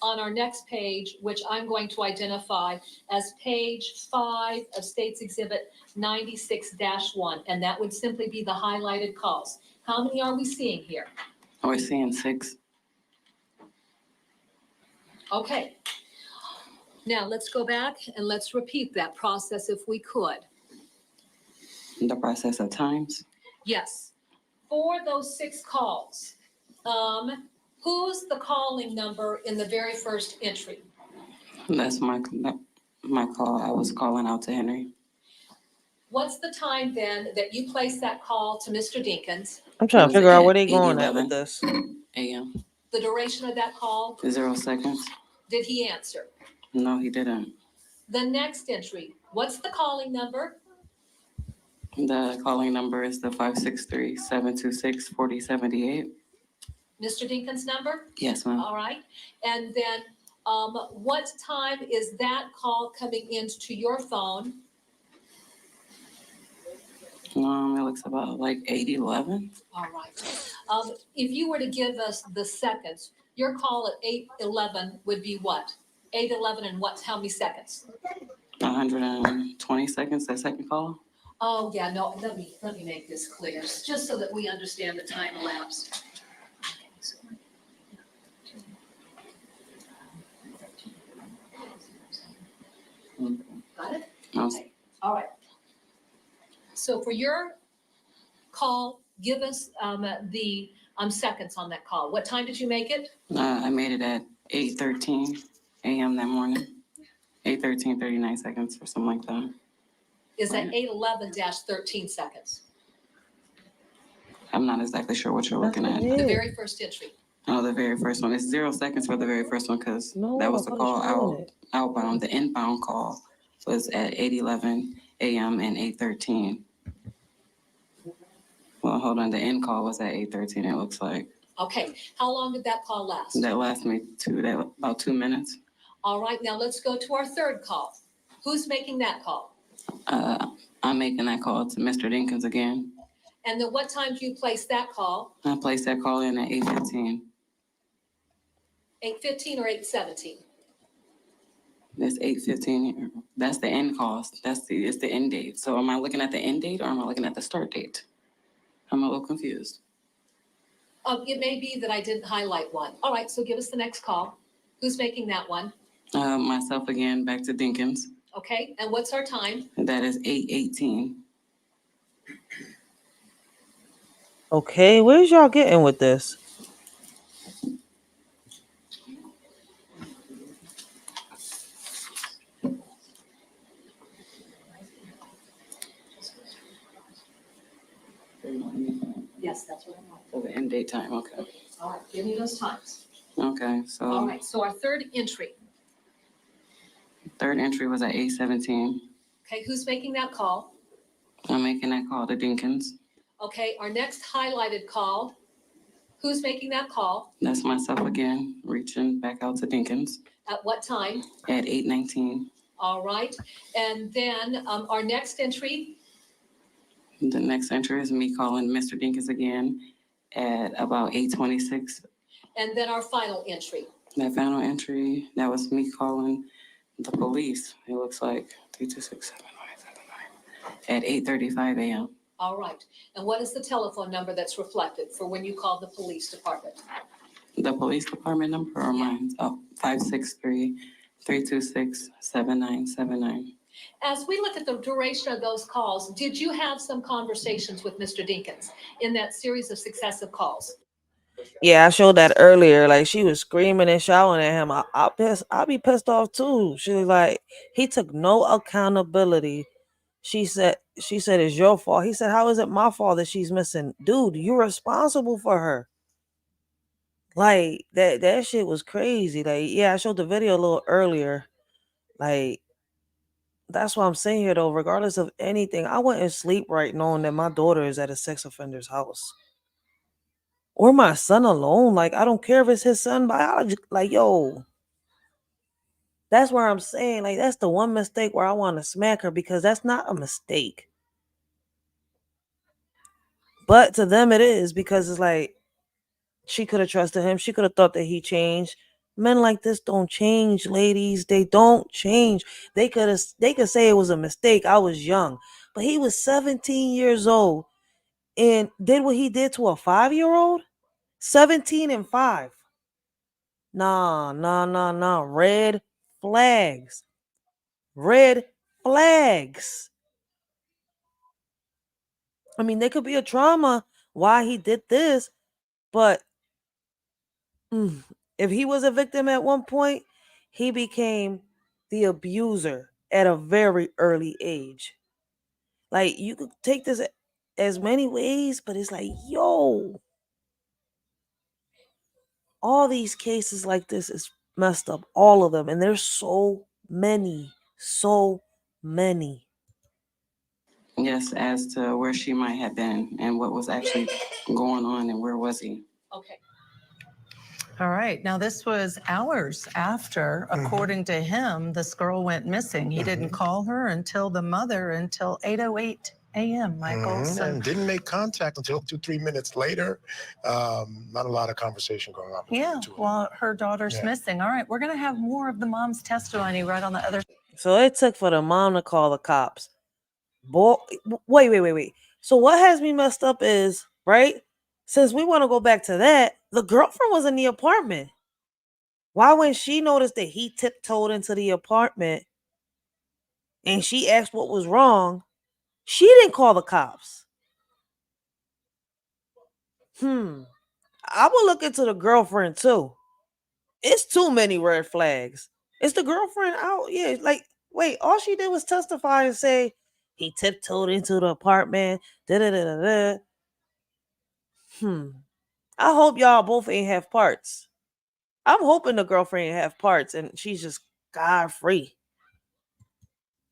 on our next page, which I'm going to identify as page 5 of State's Exhibit 96-1, and that would simply be the highlighted calls. How many are we seeing here? We're seeing 6. Okay. Now let's go back and let's repeat that process if we could. The process of times. Yes. For those 6 calls, who's the calling number in the very first entry? That's my call. I was calling out to Henry. What's the time then that you placed that call to Mr. Dinkins? I'm trying to figure out where they going at with 8:11 this. a.m. The duration of that call? 0 seconds. Did he answer? No, he didn't. The next entry, what's the calling number? The calling number is the 563-726-4078. Mr. Dinkins' number? Yes, ma'am. All right. And then what time is that call coming into your phone? It looks about like 8:11. All right. If you were to give us the seconds, your call at 8:11 would be what? 8:11 and what? How many seconds? 120 seconds, that second call. Oh, yeah, no, let me make this clear, just so that we understand the time elapsed. Got it? Okay. All right. So for your call, give us the seconds on that call. What time did you make it? I made it at 8:13 a.m. that morning. 8:13, 39 seconds or something like that. Is that 8:11-13 seconds? I'm not exactly sure what you're looking at. The very first entry. Oh, the very first one. It's 0 seconds for the very first one because that was the call outbound. The inbound call was at 8:11 a.m. and 8:13. Well, hold on. The end call was at 8:13, it looks like. Okay. How long did that call last? That lasted me about 2 minutes. All right. Now let's go to our third call. Who's making that call? I'm making that call to Mr. Dinkins again. And then what time do you place that call? I placed that call in at 8:15. 8:15 or 8:17? That's 8:15. That's the end call. It's the end date. So am I looking at the end date or am I looking at the start date? I'm a little confused. It may be that I didn't highlight one. All right, so give us the next call. Who's making that one? Myself again, back to Dinkins. Okay, and what's our time? That is 8:18. Okay, where's y'all getting with this? Yes, that's what I want. So the end date time, okay. All right, give me those times. Okay, so. All right, so our third entry. Third entry was at 8:17. Okay, who's making that call? I'm making that call to Dinkins. Okay, our next highlighted call. Who's making that call? That's myself again, reaching back out to Dinkins. At what time? At 8:19. All right, and then our next entry. The next entry is me calling Mr. Dinkins again at about 8:26. And then our final entry. That final entry, that was me calling the police. It looks like 326-7979 at 8:35 a.m. All right, and what is the telephone number that's reflected for when you called the police department? The police department number or mine? Oh, 563-326-7979. As we look at the duration of those calls, did you have some conversations with Mr. Dinkins in that series of successive calls? Yeah, I showed that earlier. Like she was screaming and shouting at him. I'll be pissed off too. She was like, he took no accountability. She said, it's your fault. He said, how is it my fault that she's missing? Dude, you're responsible for her. Like that shit was crazy. Like, yeah, I showed the video a little earlier. Like, that's what I'm saying here though. Regardless of anything, I wouldn't sleep right knowing that my daughter is at a sex offender's house. Or my son alone. Like, I don't care if it's his son biology. Like, yo. That's where I'm saying, like, that's the one mistake where I want to smack her because that's not a mistake. But to them it is because it's like she could have trusted him. She could have thought that he changed. Men like this don't change, ladies. They don't change. They could say it was a mistake. I was young. But he was 17 years old and did what he did to a 5-year-old? 17 and 5. Nah. Red flags. Red flags. I mean, there could be a trauma why he did this, but if he was a victim at one point, he became the abuser at a very early age. Like, you could take this as many ways, but it's like, yo, all these cases like this is messed up, all of them, and there's so many. Yes, as to where she might have been and what was actually going on and where was he. Okay. All right. Now, this was hours after, according to him, this girl went missing. He didn't call her until 8:08 a.m., Michael. So, And didn't make contact until 2-3 minutes later. Not a lot of conversation going on. yeah, well, her daughter's missing. All right. We're going to have more of the mom's testimony right on the other. So it took for the mom to call the cops. Boy, wait. So what has me messed up is, right? Since we want to go back to that, the girlfriend was in the apartment. Why when she noticed that he tiptoed into the apartment and she asked what was wrong, she didn't call the cops? I will look into the girlfriend too. It's too many red flags. Is the girlfriend out? Yeah, like, wait, all she did was testify and say he tiptoed into the apartment. I hope y'all both ain't have parts. I'm hoping the girlfriend ain't have parts and she's just God free.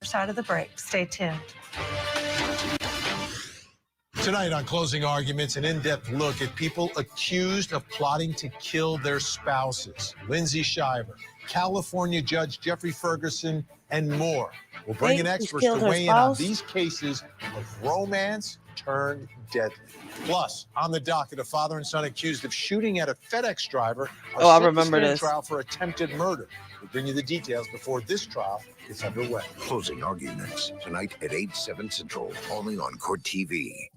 Side of the break. Stay tuned. Tonight on Closing Arguments, an in-depth look at people accused of plotting to kill their spouses. Lindsay Shiver, California Judge Jeffrey Ferguson, and more. We'll bring in experts to weigh in on these cases of romance turned deadly. Plus, on the docket, a father and son accused of shooting at a FedEx driver. I remember this. Trial for attempted murder. We'll bring you the details before this trial gets underway. Closing Arguments, tonight at 8/7 Central, only on Court TV.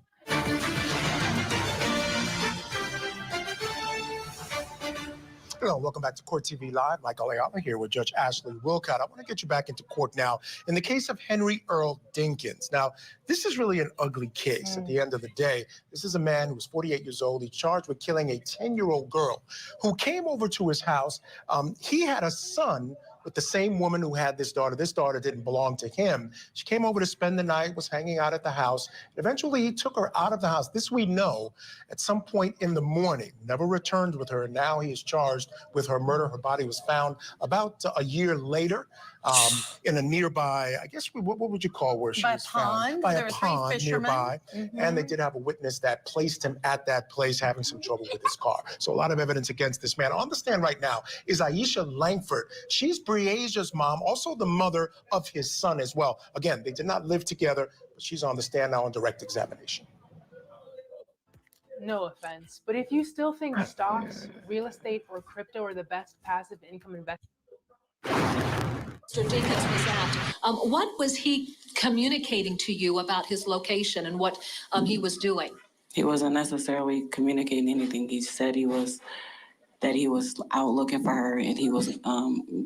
Hello, welcome back to Court TV Live. Michael Ayala here with Judge Ashley Wilcott. I want to get you back into court now in the case of Henry Earl Dinkins. Now, this is really an ugly case at the end of the day. This is a man who was 48 years old. He's charged with killing a 10-year-old girl who came over to his house. He had a son with the same woman who had this daughter. This daughter didn't belong to him. She came over to spend the night, was hanging out at the house. Eventually, he took her out of the house. This we know at some point in the morning, never returned with her. And now he is charged with her murder. Her body was found about a year later in a nearby, I guess, what would you call where she was found? By a pond nearby. And they did have a witness that placed him at that place having some trouble with his car. So a lot of evidence against this man. On the stand right now is Aisha Langford. She's Breasia's mom, also the mother of his son as well. Again, they did not live together, but she's on the stand now on direct examination. No offense, but if you still think stocks, real estate, or crypto are the best passive income investment, Mr. Dinkins was at. What was he communicating to you about his location and what he was doing? He wasn't necessarily communicating anything. He said he was out looking for her, and he was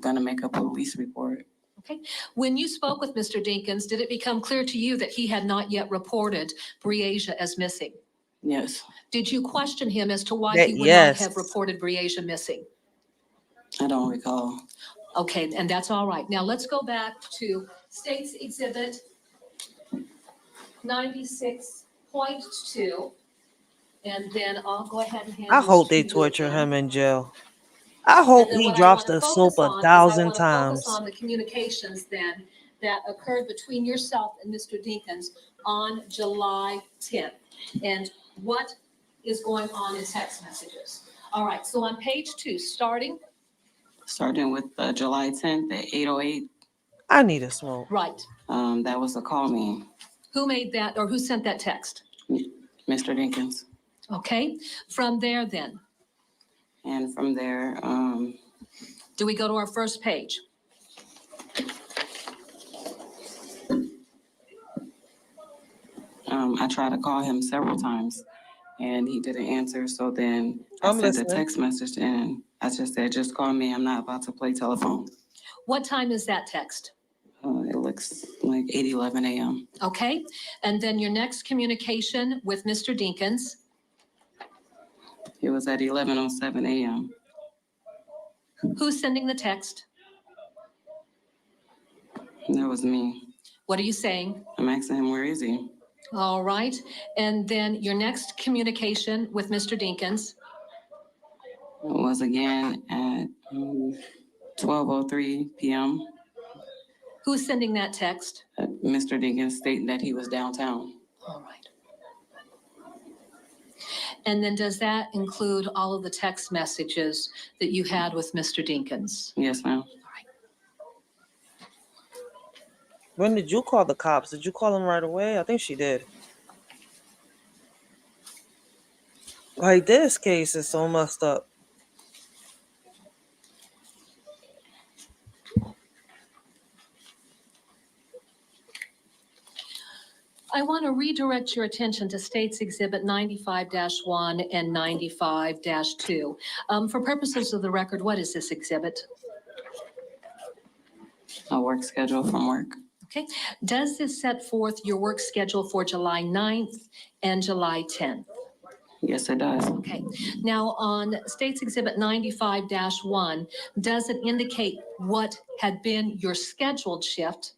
gonna make a police report. Okay. When you spoke with Mr. Dinkins, did it become clear to you that he had not yet reported Breasia as missing? Yes. Did you question him as to why he would not have reported Breasia missing? I don't recall. Okay, and that's all right. Now let's go back to State's Exhibit 96.2, and then I'll go ahead and hand I this hope to they you, torture Lynn. him in jail. I hope And then he what I drops wanna the soap focus on is 1,000 I wanna times. focus on the communications then that occurred between yourself and Mr. Dinkins on July 10th, and what is going on in text messages. All right, so on page 2, starting Starting with July 10th at 8:08. I need a smoke. Right. That was a call me. Who made that or who sent that text? Mr. Dinkins. Okay, from there then, And from there, do we go to our first page? I tried to call him several times and he didn't answer. So then I I'm sent a listening. text message and I just said, just call me. I'm not about to play telephone. What time is that text? It looks like 8:11 a.m. Okay, and then your next communication with Mr. Dinkins. It was at 11:07 a.m. Who's sending the text? That was me. What are you saying? I'm asking him, where is he? All right, and then your next communication with Mr. Dinkins. It was again at 12:03 p.m. Who's sending that text? Mr. Dinkins stating that he was downtown. All right. And then does that include all of the text messages that you had with Mr. Dinkins? Yes, ma'am. When did you call the cops? Did you call them right away? I think she did. Like, this case is so messed up. I want to redirect your attention to States Exhibit 95-1 and 95-2. For purposes of the record, what is this exhibit? A work schedule from work. Okay. Does this set forth your work schedule for July 9th and July 10th? Yes, it does. Okay. Now, on States Exhibit 95-1, does it indicate what had been your scheduled shift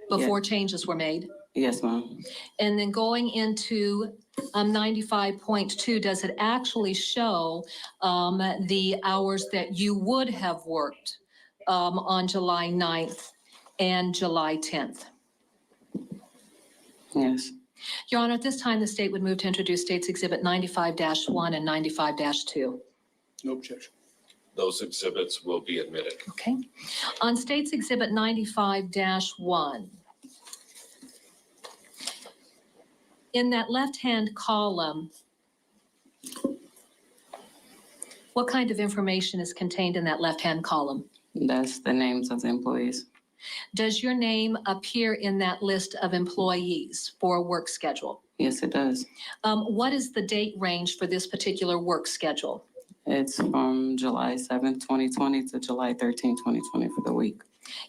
before changes were made? Yes, ma'am. And then going into 95.2, does it actually show the hours that you would have worked on July 9th and July 10th? Yes. Your Honor, at this time, the state would move to introduce States Exhibit 95-1 and 95-2. No objection. Those exhibits will be admitted. Okay. On States Exhibit 95-1, in that left-hand column, what kind of information is contained in that left-hand column? That's the names of the employees. Does your name appear in that list of employees for a work schedule? Yes, it does. What is the date range for this particular work schedule? It's from July 7th, 2020 to July 13th, 2020 for the week.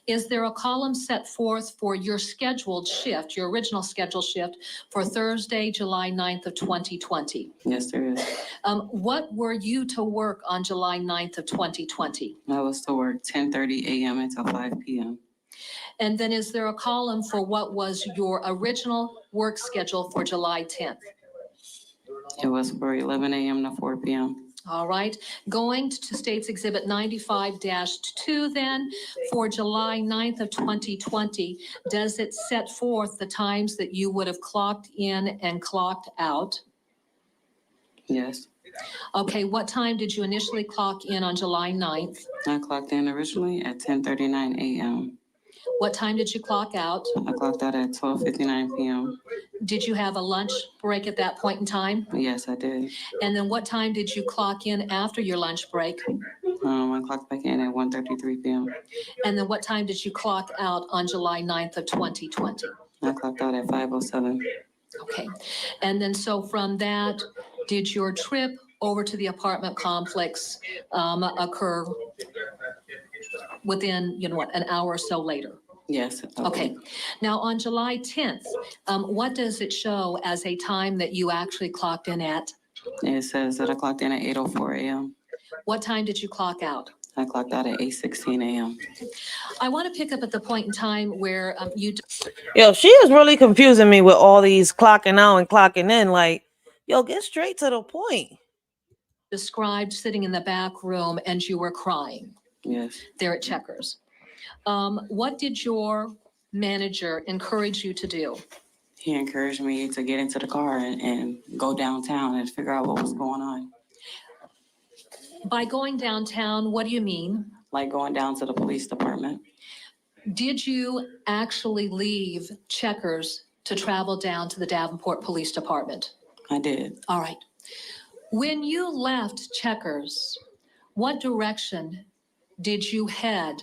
Is there a column set forth for your scheduled shift, your original scheduled shift for Thursday, July 9th of 2020? Yes, there is. What were you to work on July 9th of 2020? I was to work 10:30 a.m. until 5 p.m. And then is there a column for what was your original work schedule for July 10th? It was for 11 a.m. to 4 p.m. All right, going to States Exhibit 95-2 then, for July 9th of 2020, does it set forth the times that you would have clocked in and clocked out? Yes. Okay, what time did you initially clock in on July 9th? I clocked in originally at 10:39 a.m. What time did you clock out? I clocked out at 12:59 p.m. Did you have a lunch break at that point in time? Yes, I did. And then what time did you clock in after your lunch break? I clocked back in at 1:33 p.m. And then what time did you clock out on July 9th of 2020? I clocked out at 5:07. Okay, and then so from that, did your trip over to the apartment complex occur within, an hour or so later? Yes. Okay, now on July 10th, what does it show as a time that you actually clocked in at? It says that I clocked in at 8:04 a.m. What time did you clock out? I clocked out at 8:16 a.m. I want to pick up at the point in time where Yo, she is really confusing me with all these clocking out and clocking in. Like, yo, get straight to the point. described sitting in the back room and you were crying. Yes. There at Checkers. What did your manager encourage you to do? He encouraged me to get into the car and go downtown and figure out what was going on. By going downtown, what do you mean? Like going down to the police department. Did you actually leave Checkers to travel down to the Davenport Police Department? I did. All right. When you left Checkers, what direction did you head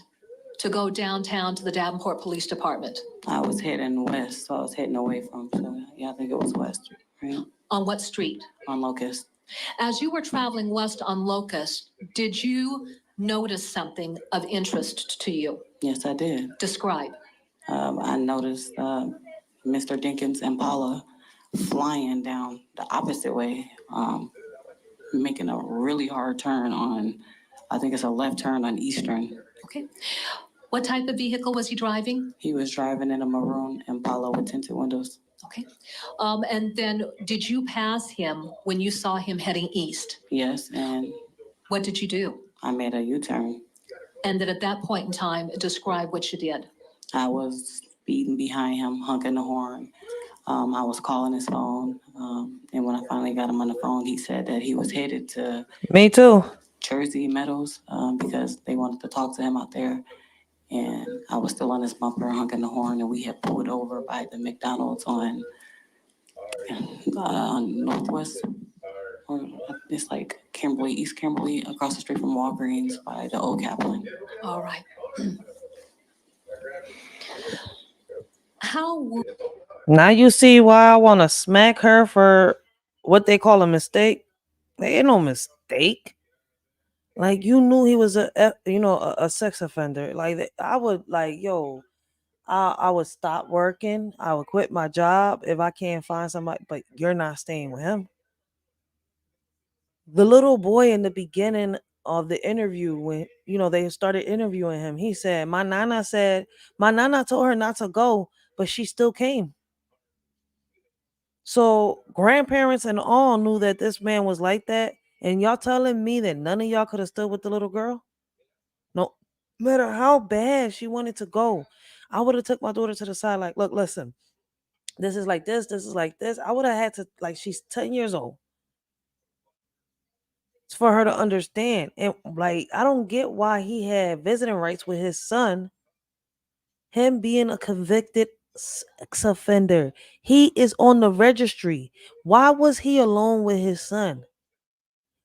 to go downtown to the Davenport Police Department? I was heading west, so I was heading away from, so yeah, I think it was west, right? On what street? On Locust. As you were traveling west on Locust, did you notice something of interest to you? Yes, I did. Describe. I noticed Mr. Dinkins' Impala flying down the opposite way, making a really hard turn on, I think it's a left turn on Eastern. Okay. What type of vehicle was he driving? He was driving in a maroon Impala with tinted windows. Okay. And then did you pass him when you saw him heading east? Yes, and what did you do? I made a U-turn. And then at that point in time, describe what you did. I was speeding behind him, honking the horn. I was calling his phone. And when I finally got him on the phone, he said that he was headed to Me too. Jersey Meadows because they wanted to talk to him out there. And I was still on his bumper, honking the horn, and we had pulled over by the McDonald's on Northwest, or it's like Kimberly, East Kimberly, across the street from Walgreens by the Old Kaplan. All right. How? Now you see why I want to smack her for what they call a mistake. There ain't no mistake. Like, you knew he was a sex offender. Like, I would I would stop working. I would quit my job if I can't find somebody, but you're not staying with him. The little boy in the beginning of the interview, when, they started interviewing him, he said, my nana told her not to go, but she still came. So grandparents and all knew that this man was like that. And y'all telling me that none of y'all could have stood with the little girl? No matter how bad she wanted to go, I would have took my daughter to the side, like, look, listen, this is like this is like this. I would have had to, like, she's 10 years old. It's for her to understand. And like, I don't get why he had visiting rights with his son, him being a convicted sex offender. He is on the registry. Why was he alone with his son?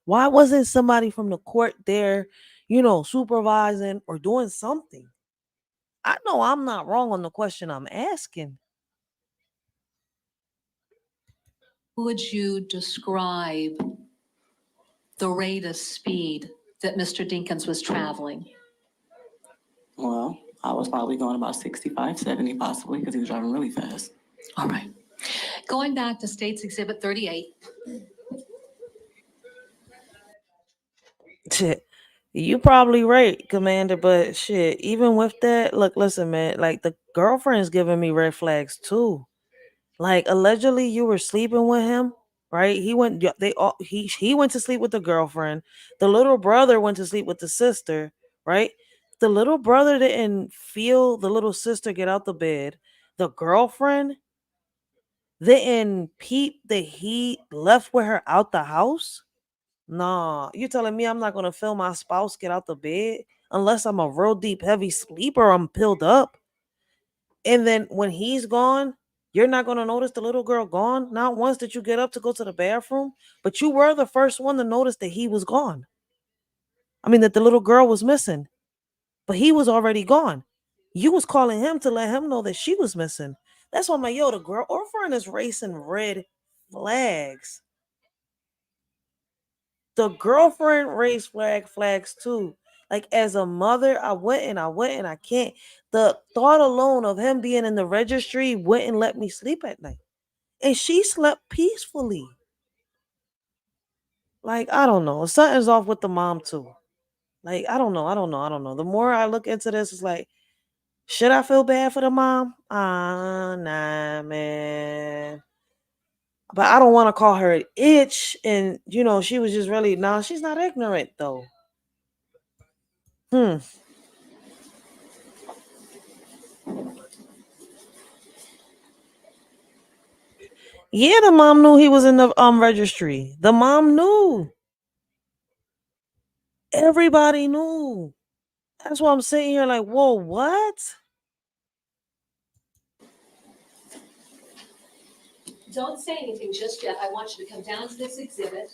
Why wasn't somebody from the court there, supervising or doing something? I know I'm not wrong on the question I'm asking. Would you describe the rate of speed that Mr. Dinkins was traveling? Well, I was probably going about 65, 70 possibly, because he was driving really fast. All right. Going back to State's Exhibit 38. Shit. You probably right, Commander, but shit, even with that, look, listen, man, like the girlfriend's giving me red flags too. Like allegedly you were sleeping with him, right? He went he went to sleep with the girlfriend. The little brother went to sleep with the sister, right? The little brother didn't feel the little sister get out the bed. The girlfriend didn't peep that he left with her out the house. Nah, you telling me I'm not gonna feel my spouse get out the bed unless I'm a real deep heavy sleeper, I'm pilled up. And then when he's gone, you're not gonna notice the little girl gone. Not once did you get up to go to the bathroom, but you were the first one to notice that he was gone. I mean that the little girl was missing, but he was already gone. You was calling him to let him know that she was missing. That's why I'm like, yo, the girlfriend is racing red flags. The girlfriend raised flags too. Like as a mother, I went and I can't. The thought alone of him being in the registry wouldn't let me sleep at night. And she slept peacefully. Like, I don't know. Something's off with the mom too. Like, I don't know. The more I look into this, it's like, should I feel bad for the mom? Nah, man. But I don't want to call her an itch. And, she was just really, she's not ignorant though. Yeah, the mom knew he was in the registry. The mom knew. Everybody knew. That's why I'm sitting here like, whoa, what? Don't say anything just yet. I want you to come down to this exhibit.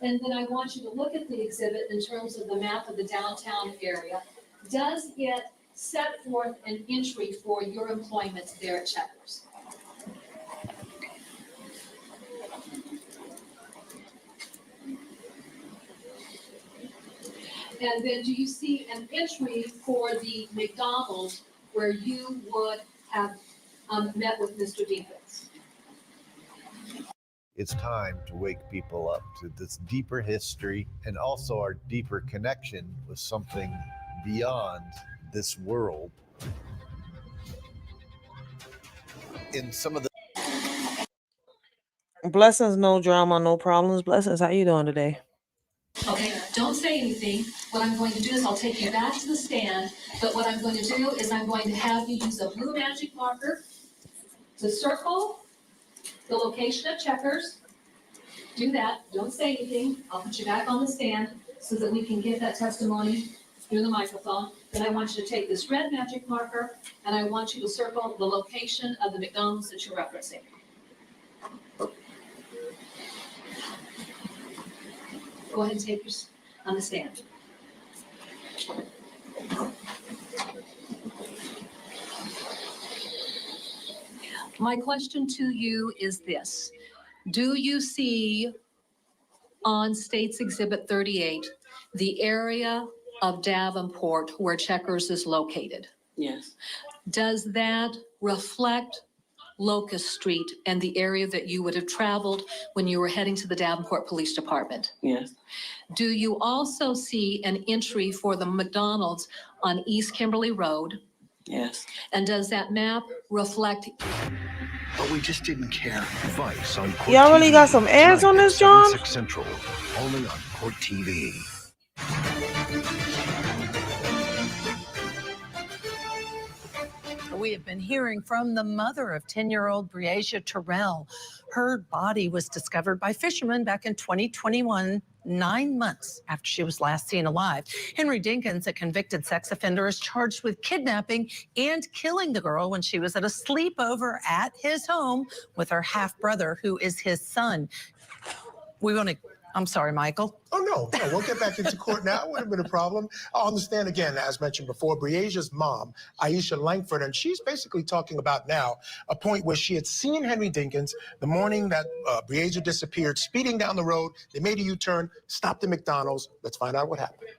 And then I want you to look at the exhibit in terms of the map of the downtown area. Does it set forth an entry for your employment there at Checkers? And then do you see an entry for the McDonald's where you would have met with Mr. Dinkins? It's time to wake people up to this deeper history and also our deeper connection with something beyond this world. In some of the Blessings, no drama, no problems. Blessings, how you doing today? Okay, don't say anything. What I'm going to do is I'll take you back to the stand, but what I'm going to do is I'm going to have you use a blue magic marker to circle the location of Checkers. Do that. Don't say anything. I'll put you back on the stand so that we can get that testimony through the microphone. Then I want you to take this red magic marker and I want you to circle the location of the McDonald's that you're referencing. Go ahead and take yours on the stand. My question to you is this. Do you see on State's Exhibit 38 the area of Davenport where Checkers is located? Yes. Does that reflect Locust Street and the area that you would have traveled when you were heading to the Davenport Police Department? Yes. Do you also see an entry for the McDonald's on East Kimberly Road? Yes. And does that map reflect? But we just didn't care. Vice on Court Y'all really TV got some ads tonight on at this, John? 7, 6 Central, only on Court TV. We have been hearing from the mother of 10-year-old Racheal Terrell. Her body was discovered by fishermen back in 2021, 9 months after she was last seen alive. Henry Dinkins, a convicted sex offender, is charged with kidnapping and killing the girl when she was at a sleepover at his home with her half-brother, who is his son. We want to I'm sorry, Michael. Oh, no, we'll get back into court now. It wouldn't have been a problem. I'll understand again, as mentioned before, Breasia's mom, Aisha Langford, and she's basically talking about now a point where she had seen Henry Dinkins the morning that Breasia disappeared, speeding down the road. They made a U-turn, stopped at McDonald's. Let's find out what happened.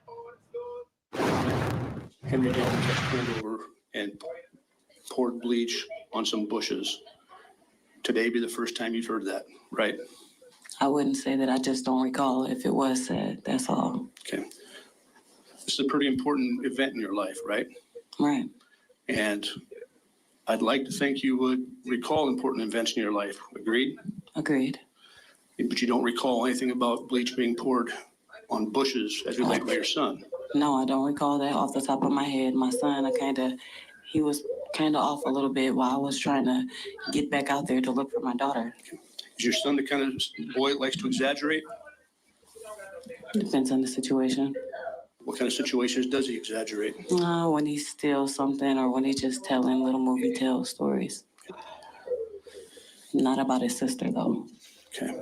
Henry Dinkins got pulled over and poured bleach on some bushes. Today be the first time you've heard that, right? I wouldn't say that. I just don't recall if it was said. That's all. Okay. This is a pretty important event in your life, right? Right. And I'd like to think you would recall important events in your life. Agreed? Agreed. But you don't recall anything about bleach being poured on bushes as related by your son. No, I don't recall that off the top of my head. My son, he was kind of off a little bit while I was trying to get back out there to look for my daughter. Is your son the kind of boy that likes to exaggerate? Depends on the situation. What kind of situations does he exaggerate? When he steals something or when he's just telling little movie tale stories. Not about his sister, though. Okay.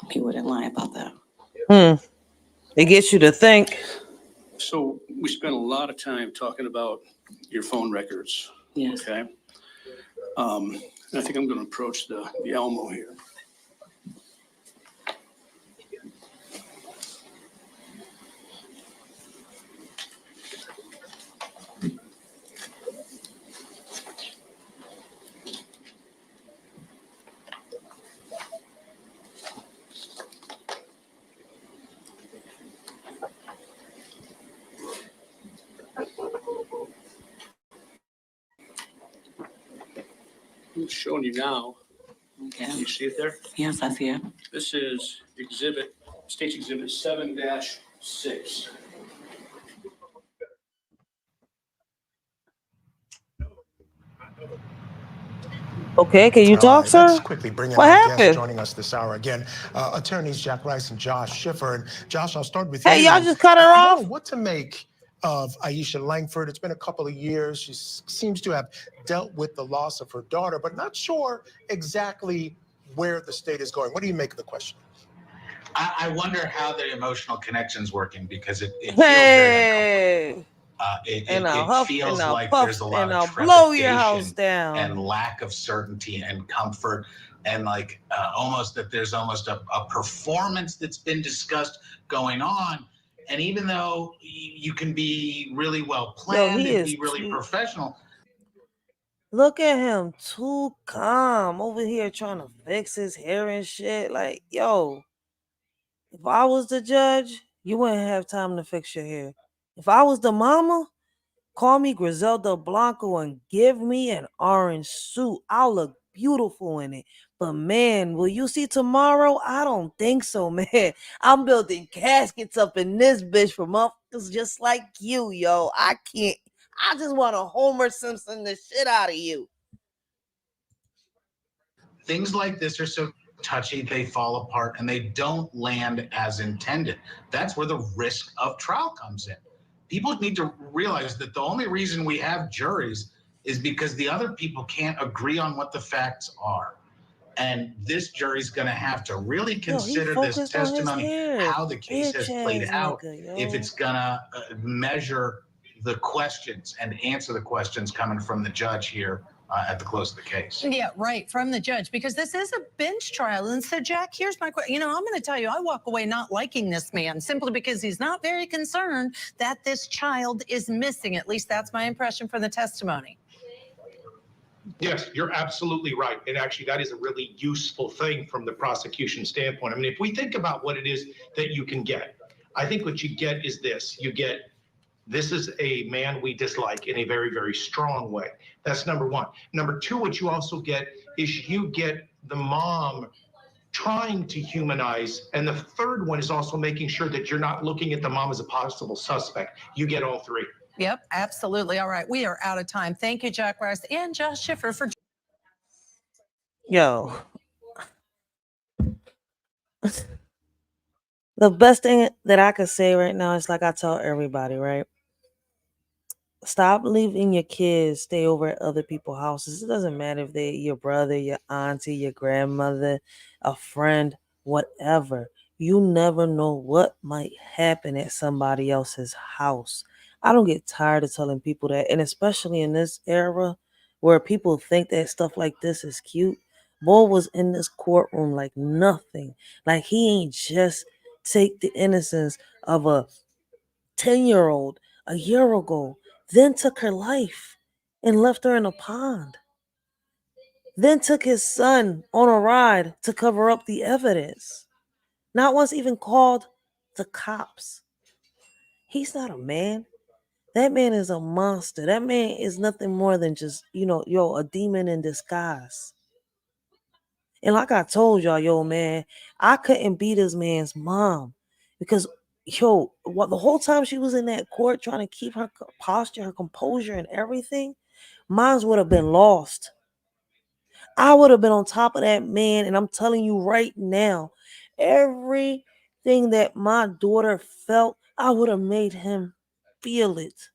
He wouldn't lie about that. It gets you to think. So we spent a lot of time talking about your phone records. Yes. Okay. And I think I'm going to approach the Elmo here. I'm showing you now. Okay. Can you see it there? Yes, I see it. This is State's Exhibit 7-6. Okay, can you talk, sir? Let's quickly bring in What our happened? guests joining us this hour again. Attorneys Jack Rice and Josh Schiffer. And Josh, I'll start with you. Hey, y'all just cut her I don't off? know what to make of Aisha Langford. It's been a couple of years. She seems to have dealt with the loss of her daughter, but not sure exactly where the state is going. What do you make of the question? I wonder how the emotional connection's working because it feels very uncomfortable. It feels like there's a lot of blow your house trepidation down. and lack of certainty and comfort, and like almost that there's almost a performance that's been discussed going on. And even though you can be really well planned he and is be really professional, Look at him, too calm over here trying to fix his hair and shit. Like, yo, if I was the judge, you wouldn't have time to fix your hair. If I was the mama, call me Griselda Blanco and give me an orange suit. I'll look beautiful in it. But man, will you see tomorrow? I don't think so, man. I'm building caskets up in this bitch for motherfuckers just like you, yo. I can't. I just want to Homer Simpson the shit out of you. things like this are so touchy, they fall apart and they don't land as intended. That's where the risk of trial comes in. People need to realize that the only reason we have juries is because the other people can't agree on what the facts are. And this jury's going to have to really consider this testimony, how the case has played out, if it's going to measure the questions and answer the questions coming from the judge here at the close of the case. Yeah, right, from the judge, because this is a bench trial. And so, Jack, here's my question. You know, I'm going to tell you, I walk away not liking this man simply because he's not very concerned that this child is missing. At least that's my impression from the testimony. Yes, you're absolutely right. And actually, that is a really useful thing from the prosecution standpoint. I mean, if we think about what it is that you can get, I think what you get is this. You get, this is a man we dislike in a very, very strong way. That's number one. Number two, what you also get is you get the mom trying to humanize. And the third one is also making sure that you're not looking at the mom as a possible suspect. You get all three. Yep, absolutely. All right, we are out of time. Thank you, Jack Rice and Josh Schiffer for. Yo. The best thing that I could say right now is like I tell everybody, right? Stop leaving your kids stay over at other people's houses. It doesn't matter if they're your brother, your auntie, your grandmother, a friend. whatever. You never know what might happen at somebody else's house. I don't get tired of telling people that, and especially in this era where people think that stuff like this is cute. Boy was in this courtroom like nothing. Like he ain't just take the innocence of a 10-year-old a year ago, then took her life and left her in a pond. Then took his son on a ride to cover up the evidence. Not once even called the cops. He's not a man. That man is a monster. That man is nothing more than just, a demon in disguise. And like I told y'all, man, I couldn't be this man's mom because, what the whole time she was in that court trying to keep her posture, her composure, and everything, mine would have been lost. I would have been on top of that man, and I'm telling you right now, everything that my daughter felt, I would have made him feel it.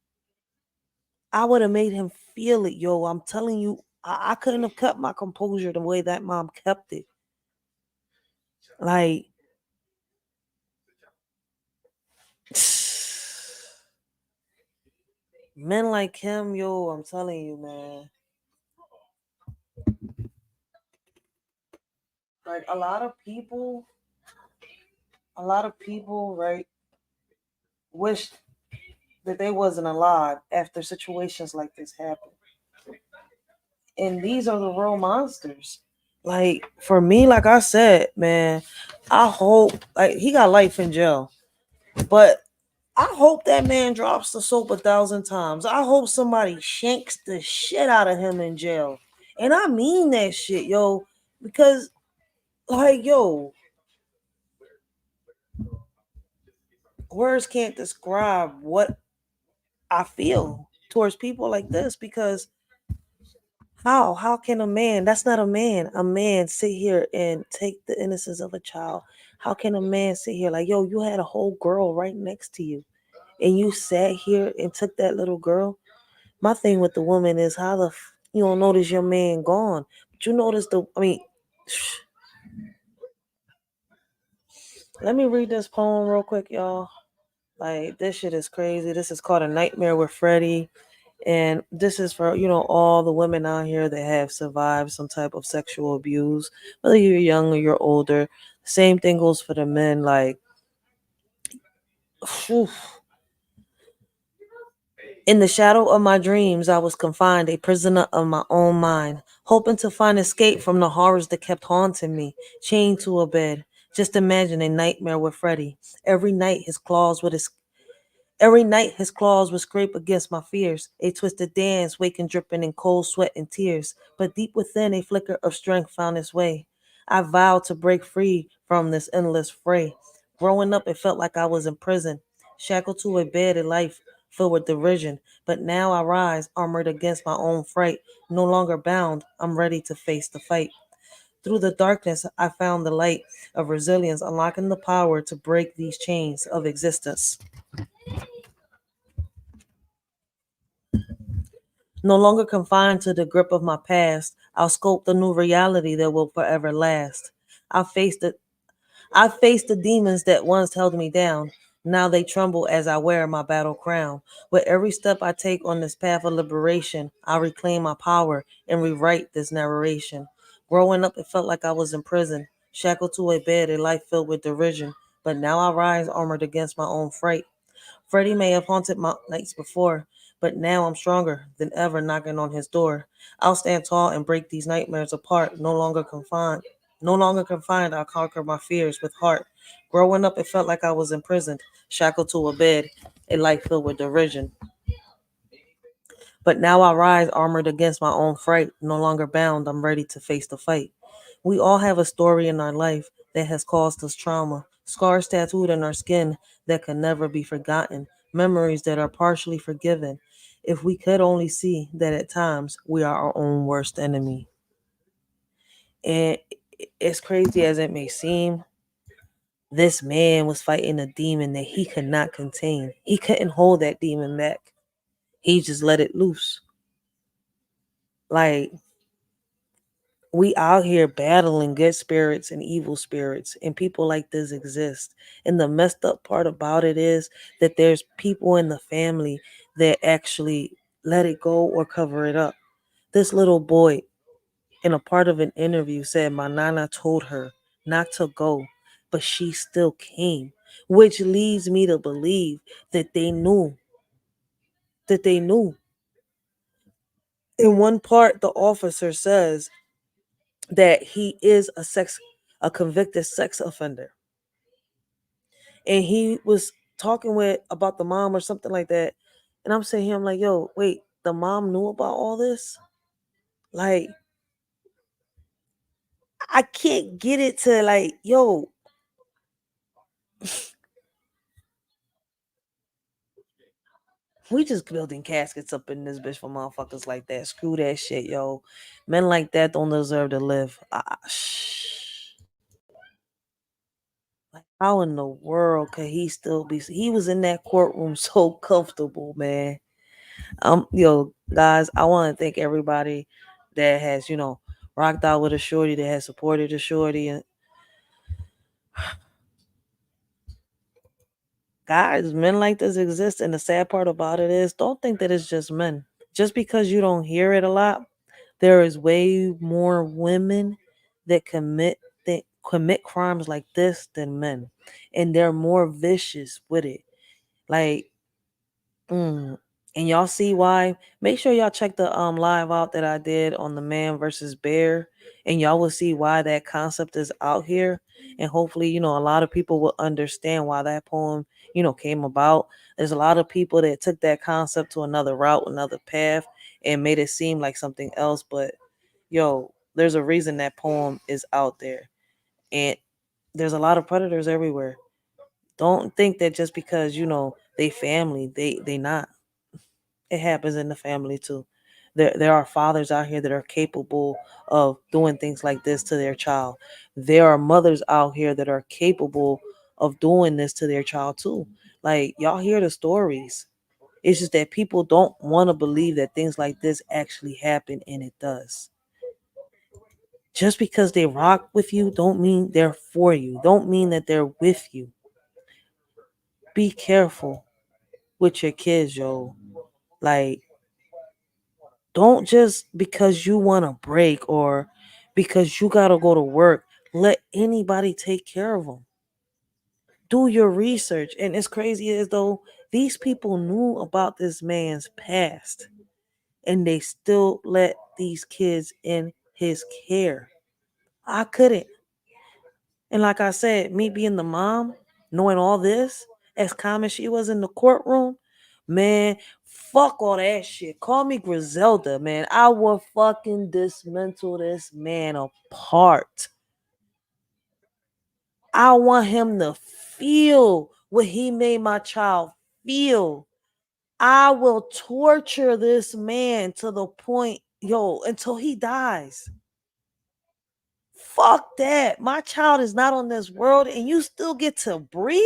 I would have made him feel it, yo. I'm telling you, I couldn't have kept my composure the way that mom kept it. Like, men like him, yo, I'm telling you, man. Like a lot of people, right, wish that they wasn't alive after situations like this happen. And these are the real monsters. Like for me, like I said, man, I hope like he got life in jail. But I hope that man drops the soap 1,000 times. I hope somebody shanks the shit out of him in jail. And I mean that shit, yo. Because like, yo, words can't describe what I feel towards people like this, because how can a man, that's not a man sit here and take the innocence of a child? How can a man sit here like, yo, you had a whole girl right next to you and you sat here and took that little girl? My thing with the woman is how you don't notice your man gone, but you notice let me read this poem real quick, y'all. Like, this shit is crazy. This is called A Nightmare with Freddie. And this is for, all the women out here that have survived some type of sexual abuse, whether you're young or you're older. Same thing goes for the men. Like, whew. In the shadow of my dreams, I was confined, a prisoner of my own mind, hoping to find escape from the horrors that kept haunting me, chained to a bed. Just imagine a nightmare with Freddie. Every night his claws would scrape against my fears, a twisted dance, waking dripping in cold sweat and tears. But deep within, a flicker of strength found its way. I vowed to break free from this endless fray. Growing up, it felt like I was in prison, shackled to a bed of life filled with derision. But now I rise, armored against my own fright. No longer bound, I'm ready to face the fight. Through the darkness, I found the light of resilience, unlocking the power to break these chains of existence. No longer confined to the grip of my past, I'll sculpt a new reality that will forever last. I faced the demons that once held me down. Now they tremble as I wear my battle crown. With every step I take on this path of liberation, I reclaim my power and rewrite this narration. Growing up, it felt like I was in prison, shackled to a bed, a life filled with derision. But now I rise armored against my own fright. Freddie may have haunted my nights before, but now I'm stronger than ever, knocking on his door. I'll stand tall and break these nightmares apart, no longer confined. No longer confined, I'll conquer my fears with heart. Growing up, it felt like I was imprisoned, shackled to a bed, a life filled with derision. But now I rise armored against my own fright, no longer bound, I'm ready to face the fight. We all have a story in our life that has caused us trauma, scars tattooed in our skin that can never be forgotten, memories that are partially forgiven. If we could only see that at times we are our own worst enemy. And as crazy as it may seem, this man was fighting a demon that he could not contain. He couldn't hold that demon back. He just let it loose. Like, We out here battling good spirits and evil spirits, and people like this exist. And the messed up part about it is that there's people in the family that actually let it go or cover it up. This little boy, in a part of an interview, said my nana told her not to go, but she still came, which leads me to believe that they knew. That they knew. In one part, the officer says that he is a convicted sex offender. And he was talking with about the mom or something like that. And I'm saying here, I'm like, yo, wait, the mom knew about all this? Like, I can't get it to like, yo. We just building caskets up in this bitch for motherfuckers like that. Screw that shit, yo. Men like that don't deserve to live. Like, how in the world could he still be? He was in that courtroom so comfortable, man. Yo, guys, I want to thank everybody that has, rocked out with a shorty, that has supported a shorty. And guys, men like this exist, and the sad part about it is, don't think that it's just men. Just because you don't hear it a lot, there is way more women that commit crimes like this than men, and they're more vicious with it. Like, and y'all see why. Make sure y'all check the live out that I did on the man versus bear, and y'all will see why that concept is out here. And hopefully, a lot of people will understand why that poem, came about. There's a lot of people that took that concept to another route, another path, and made it seem like something else. But there's a reason that poem is out there. And there's a lot of predators everywhere. Don't think that just because, they family, they not. It happens in the family too. There are fathers out here that are capable of doing things like this to their child. There are mothers out here that are capable of doing this to their child too. Like, y'all hear the stories. It's just that people don't want to believe that things like this actually happen, and it does. Just because they rock with you don't mean they're for you. Don't mean that they're with you. Be careful with your kids, yo. Like, don't just because you want to break or because you got to go to work, let anybody take care of them. Do your research. And it's crazy as though these people knew about this man's past and they still let these kids in his care. I couldn't. And like I said, me being the mom, knowing all this, as calm as she was in the courtroom, man, fuck all that shit. Call me Griselda, man. I will fucking dismantle this man apart. I want him to feel what he made my child feel. I will torture this man to the point, until he dies. Fuck that. My child is not on this world and you still get to breathe?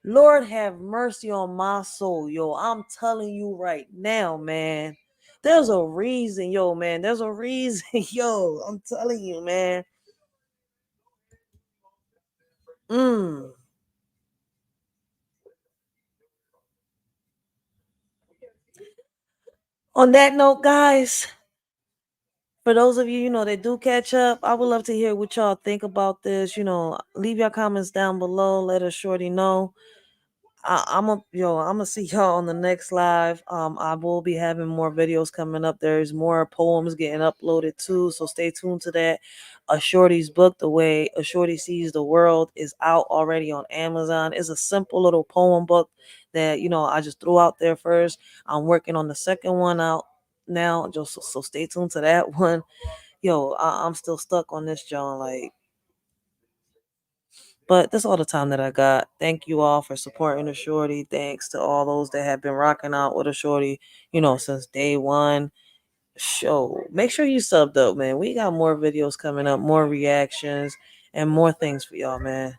Lord have mercy on my soul, yo. I'm telling you right now, man. There's a reason, man. There's a reason, yo. I'm telling you, man. On that note, guys, for those of you, that do catch up, I would love to hear what y'all think about this. Leave your comments down below. Let us shorty know. I'm gonna see y'all on the next live. I will be having more videos coming up. There's more poems getting uploaded too, so stay tuned to that. A Shorty's book, The Way a Shorty Sees the World, is out already on Amazon. It's a simple little poem book that I just threw out there first. I'm working on the second one out now, just so stay tuned to that one. I'm still stuck on this, John. But that's all the time that I got. Thank you all for supporting the shorty. Thanks to all those that have been rocking out with a shorty, since day one. Make sure you subbed up, man. We got more videos coming up, more reactions, and more things for y'all, man.